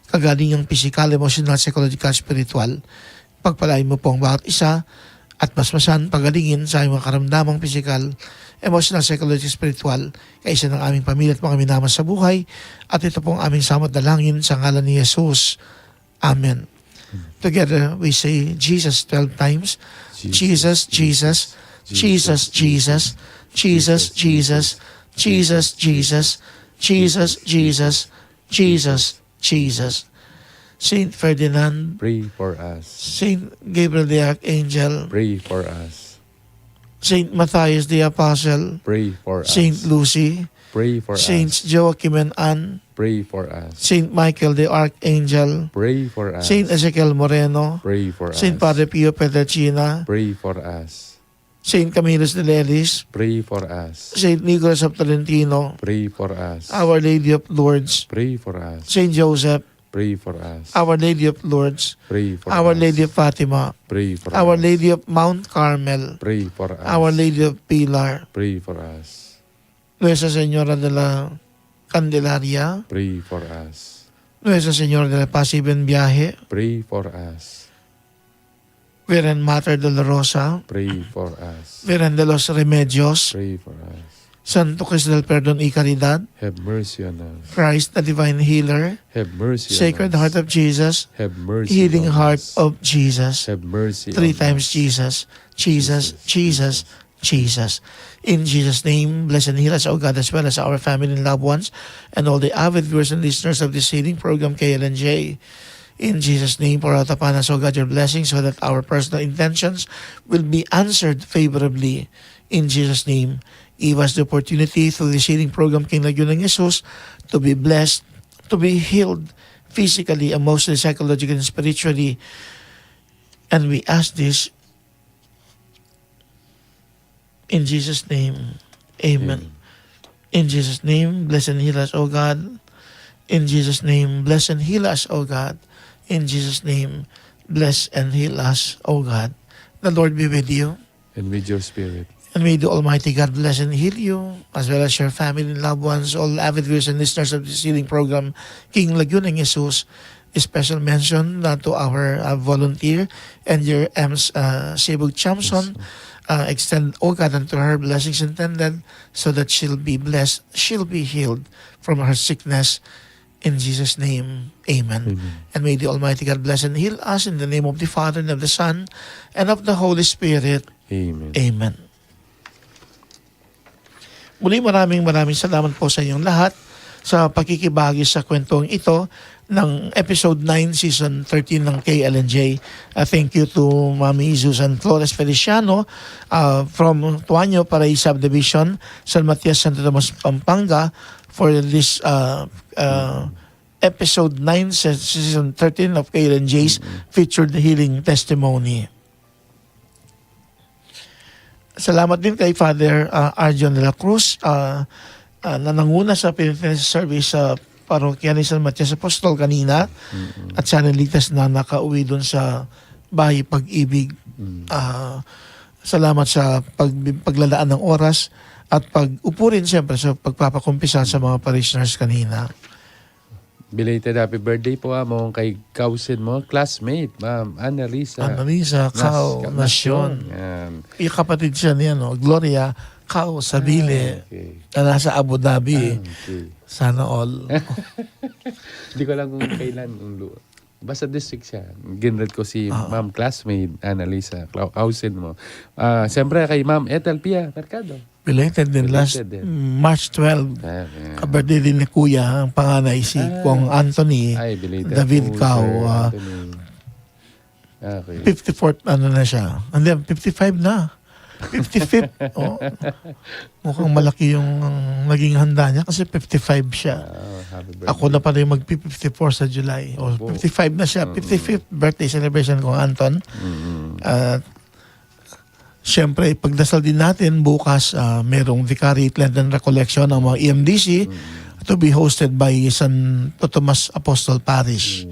[SPEAKER 3] kagalingang pisikal, emotional, psychological, spiritual. Pagpalain mo po ang bawat isa at masmasan pagalingin sa aming mga karamdamang pisikal, emotional, psychological, spiritual, kaisa ng aming pamilya at mga minamahal sa buhay. At ito pong aming samot dalangin sa ngalan ni Jesus. Amen. Together we say Jesus 12 times. Jesus, Jesus, Jesus, Jesus, Jesus, Jesus, Jesus, Jesus, Jesus, Jesus, Jesus, Jesus. Saint Ferdinand,
[SPEAKER 4] Pray for us.
[SPEAKER 3] Saint Gabriel the Archangel,
[SPEAKER 4] Pray for us.
[SPEAKER 3] Saint Matthias the Apostle,
[SPEAKER 4] Pray for us.
[SPEAKER 3] Saint Lucy,
[SPEAKER 4] Pray for
[SPEAKER 3] Saints
[SPEAKER 4] us.
[SPEAKER 3] Joachim and Anne,
[SPEAKER 4] Pray for us.
[SPEAKER 3] Saint Michael the Archangel,
[SPEAKER 4] Pray for us.
[SPEAKER 3] Saint Ezekiel Moreno,
[SPEAKER 4] Pray for us.
[SPEAKER 3] Saint Padre Pio Petricina,
[SPEAKER 4] Pray for us.
[SPEAKER 3] Saint Camillus de Lelis,
[SPEAKER 4] Pray for us.
[SPEAKER 3] Saint Nicholas of Tolentino,
[SPEAKER 4] Pray for us.
[SPEAKER 3] Our Lady of Lourdes,
[SPEAKER 4] Pray for us.
[SPEAKER 3] Saint Joseph,
[SPEAKER 4] Pray for us.
[SPEAKER 3] Our Lady of Lourdes,
[SPEAKER 4] Pray for
[SPEAKER 3] Our
[SPEAKER 4] us.
[SPEAKER 3] Lady of Fatima,
[SPEAKER 4] Pray for
[SPEAKER 3] Our
[SPEAKER 4] us.
[SPEAKER 3] Lady of Mount Carmel,
[SPEAKER 4] Pray for us.
[SPEAKER 3] Our Lady of Pilar,
[SPEAKER 4] Pray for us.
[SPEAKER 3] Nuestra Señora de la Candelaria,
[SPEAKER 4] Pray for us.
[SPEAKER 3] Nuestra Señora de la Paz y Buen Viaje,
[SPEAKER 4] Pray for us.
[SPEAKER 3] Virgen Mater de la Rosa,
[SPEAKER 4] Pray for us.
[SPEAKER 3] Virgen de los Remedios,
[SPEAKER 4] Pray for us.
[SPEAKER 3] Santo Cristo del Perdón y Caridad,
[SPEAKER 4] Have mercy on us.
[SPEAKER 3] Christ the Divine Healer,
[SPEAKER 4] Have mercy
[SPEAKER 3] Sacred
[SPEAKER 4] on us.
[SPEAKER 3] Heart of Jesus,
[SPEAKER 4] Have mercy
[SPEAKER 3] Healing
[SPEAKER 4] on
[SPEAKER 3] Heart
[SPEAKER 4] us.
[SPEAKER 3] of Jesus,
[SPEAKER 4] Have mercy
[SPEAKER 3] 3
[SPEAKER 4] on
[SPEAKER 3] times
[SPEAKER 4] us.
[SPEAKER 3] Jesus, Jesus, Jesus, Jesus. In Jesus' name, bless and heal us, O God, as well as our family and loved ones, and all the avid viewers and listeners of this healing program, KLNJ. In Jesus' name, pour out upon us, O God, your blessings so that our personal intentions will be answered favorably. In Jesus' name, give us the opportunity through this healing program, King Lagyo ng Jesus, to be blessed, to be healed physically, emotionally, psychologically, and spiritually. And we ask this in Jesus' name. Amen. In Jesus' name, bless and heal us, O God. In Jesus' name, bless and heal us, O God. In Jesus' name, bless and heal us, O God. The Lord be with you.
[SPEAKER 4] And with your spirit.
[SPEAKER 3] And may the Almighty God bless and heal you, as well as your family and loved ones, all avid viewers and listeners of this healing program, King Laguna ng Jesus. A special mention to our volunteer and your Ems Cebu Chamson. Extend, O God, unto her blessings intended, so that she'll be blessed, she'll be healed from her sickness. In Jesus' name, amen. And may the Almighty God bless and heal us in the name of the Father, and of the Son, and of the Holy Spirit.
[SPEAKER 4] Amen.
[SPEAKER 3] Amen. Muli maraming salamat po sa inyong lahat sa pagkikibahagi sa kwentong ito ng episode 9, season 13 ng KLNJ. Thank you to Mami Susan Flores Feliciano from Tuaño Paray Subdivision, San Matias, Santo Tomas, Pampanga, for this episode 9, season 13 of KLNJ's featured healing testimony. Salamat din kay Father Arjon de la Cruz na nanguna sa Penitentiary Service sa parokya ni San Matias Apostol kanina, at sana ligtas na nakauwi doon sa bahay Pag-ibig. Salamat sa paglalaan ng oras at pag-upo rin siyempre sa pagpapakumpisa sa mga parishioners kanina.
[SPEAKER 4] Belated happy birthday po mo kay cousin mo, classmate, Ma'am Annalisa.
[SPEAKER 3] Annalisa Cao Nasyon.
[SPEAKER 4] Yan.
[SPEAKER 3] Yung kapatid siya niya, Gloria Cao Sabile,
[SPEAKER 4] Okay.
[SPEAKER 3] na nasa Abu Dhabi.
[SPEAKER 4] Okay.
[SPEAKER 3] Sana all.
[SPEAKER 4] Hindi ko lang kung kailan. Basta district siya. Ginread ko si Ma'am classmate, Annalisa, cousin mo. Siyempre kay Ma'am Ethel Pia Mercado.
[SPEAKER 3] Belated din last
[SPEAKER 4] Belated din.
[SPEAKER 3] March 12. Ka-birthday din ni Kuya, ang panganay si Kong Anthony
[SPEAKER 4] Ay, belated
[SPEAKER 3] David
[SPEAKER 4] po,
[SPEAKER 3] Cao.
[SPEAKER 4] Sir Anthony. Okay.
[SPEAKER 3] 54th ano na siya. Hindi, 55 na. 55th. Oh. Mukhang malaki yung naging handa niya kasi 55 siya.
[SPEAKER 4] Happy birthday.
[SPEAKER 3] Ako na pala yung mag-54 sa July. O, 55 na siya. 55th birthday celebration ko, Anton. At siyempre, pagdasal din natin bukas, merong Vicary Lent and Recollection ng mga EMDC to be hosted by San Tomas Apostol Parish.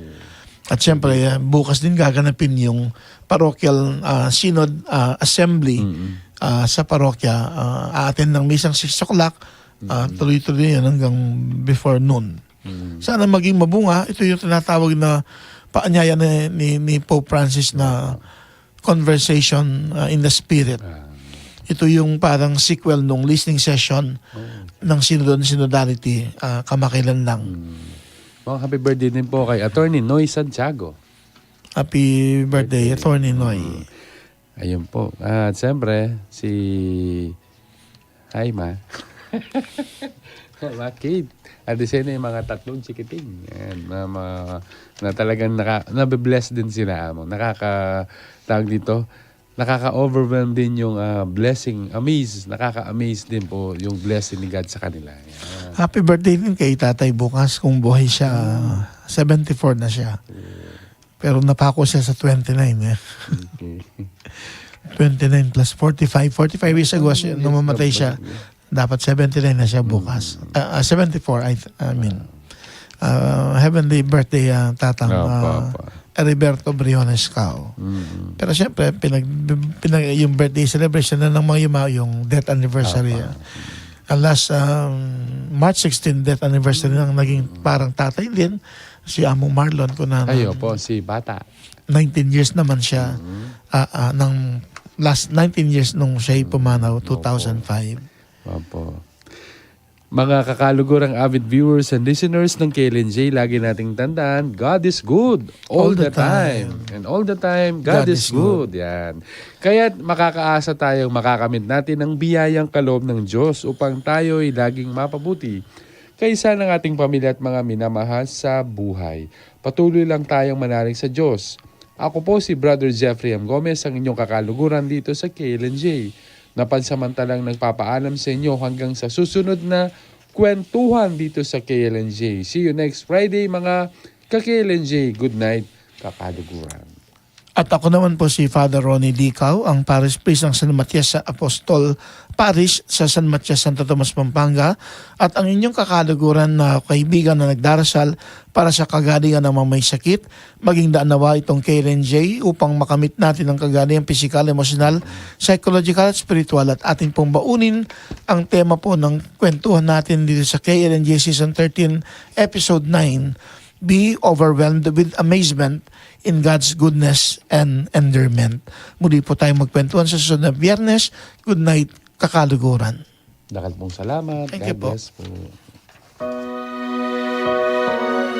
[SPEAKER 3] At siyempre, bukas din gaganapin yung parochial synod assembly sa parokya. Aattend ng misang 6 o'clock, tuloy-tuloy yan hanggang before noon. Sana maging mabunga. Ito yung tinatawag na paanyaya ni Pope Francis na conversation in the spirit. Ito yung parang sequel nung listening session ng Synodality kamakailan lang.
[SPEAKER 4] Mga happy birthday din po kay Attorney Noy Santiago.
[SPEAKER 3] Happy birthday, Attorney Noy.
[SPEAKER 4] Ayun po. At siyempre, si Haima. Mga kid. At the same yung mga tatlong chikiting. Yan, na talagang nabibless din sila. Tawag dito, nakaka-overwhelm din yung blessing. Nakaka-amaze din po yung blessing ni God sa kanila. Yan.
[SPEAKER 3] Happy birthday din kay Tatay bukas kung buhay siya. 74 na siya. Pero napako siya sa 29 eh.
[SPEAKER 4] Okay.
[SPEAKER 3] 29 plus 45. 45 years ago nung mamatay siya. Dapat 79 na siya bukas. 74, I mean. Heavenly birthday, Tatang Heriberto Briones Cao. Pero siyempre, yung birthday celebration na ng mga yung death anniversary. Last March 16 death anniversary nang naging parang tatay din. Si Among Marlon ko na.
[SPEAKER 4] Ayo po, si Bata.
[SPEAKER 3] 19 years naman siya. Ng last 19 years nung siya pumanaw, 2005.
[SPEAKER 4] Opo. Mga kakalugurang avid viewers and listeners ng KLNJ, lagi nating tandaan, God is good all the time. And all the time, God is good. Yan. Kaya makakaasa tayong makakamit natin ang biyayang kaloob ng Diyos upang tayo'y laging mapabuti kaysa ng ating pamilya at mga minamahal sa buhay. Patuloy lang tayong manalig sa Diyos. Ako po si Brother Jeffrey M. Gomez, ang inyong kakaluguran dito sa KLNJ. Napansamantalang nagpapaalam sa inyo hanggang sa susunod na kwentuhan dito sa KLNJ. See you next Friday mga Ka-KLNJ, good night, kakaduguran.
[SPEAKER 3] At ako naman po si Father Ronnie Dicaw, ang Parish Priest ng San Matias sa Apostol Parish sa San Matias, Santo Tomas, Pampanga. At ang inyong kakaluguran na kaibigan na nagdarasal para sa kagalingan ng mga may sakit. Maging daan nawa itong KLNJ upang makamit natin ang kagalingan physical, emotional, psychological at spiritual. At ating pong baunin ang tema po ng kwentuhan natin dito sa KLNJ Season 13, Episode 9. Be overwhelmed with amazement in God's goodness and endearment. Muli po tayong magkwentuhan sa susunod na Biyernes. Good night, kakaluguran.
[SPEAKER 4] Dakal pong salamat.
[SPEAKER 3] Thank you
[SPEAKER 4] God
[SPEAKER 3] po.
[SPEAKER 4] bless po.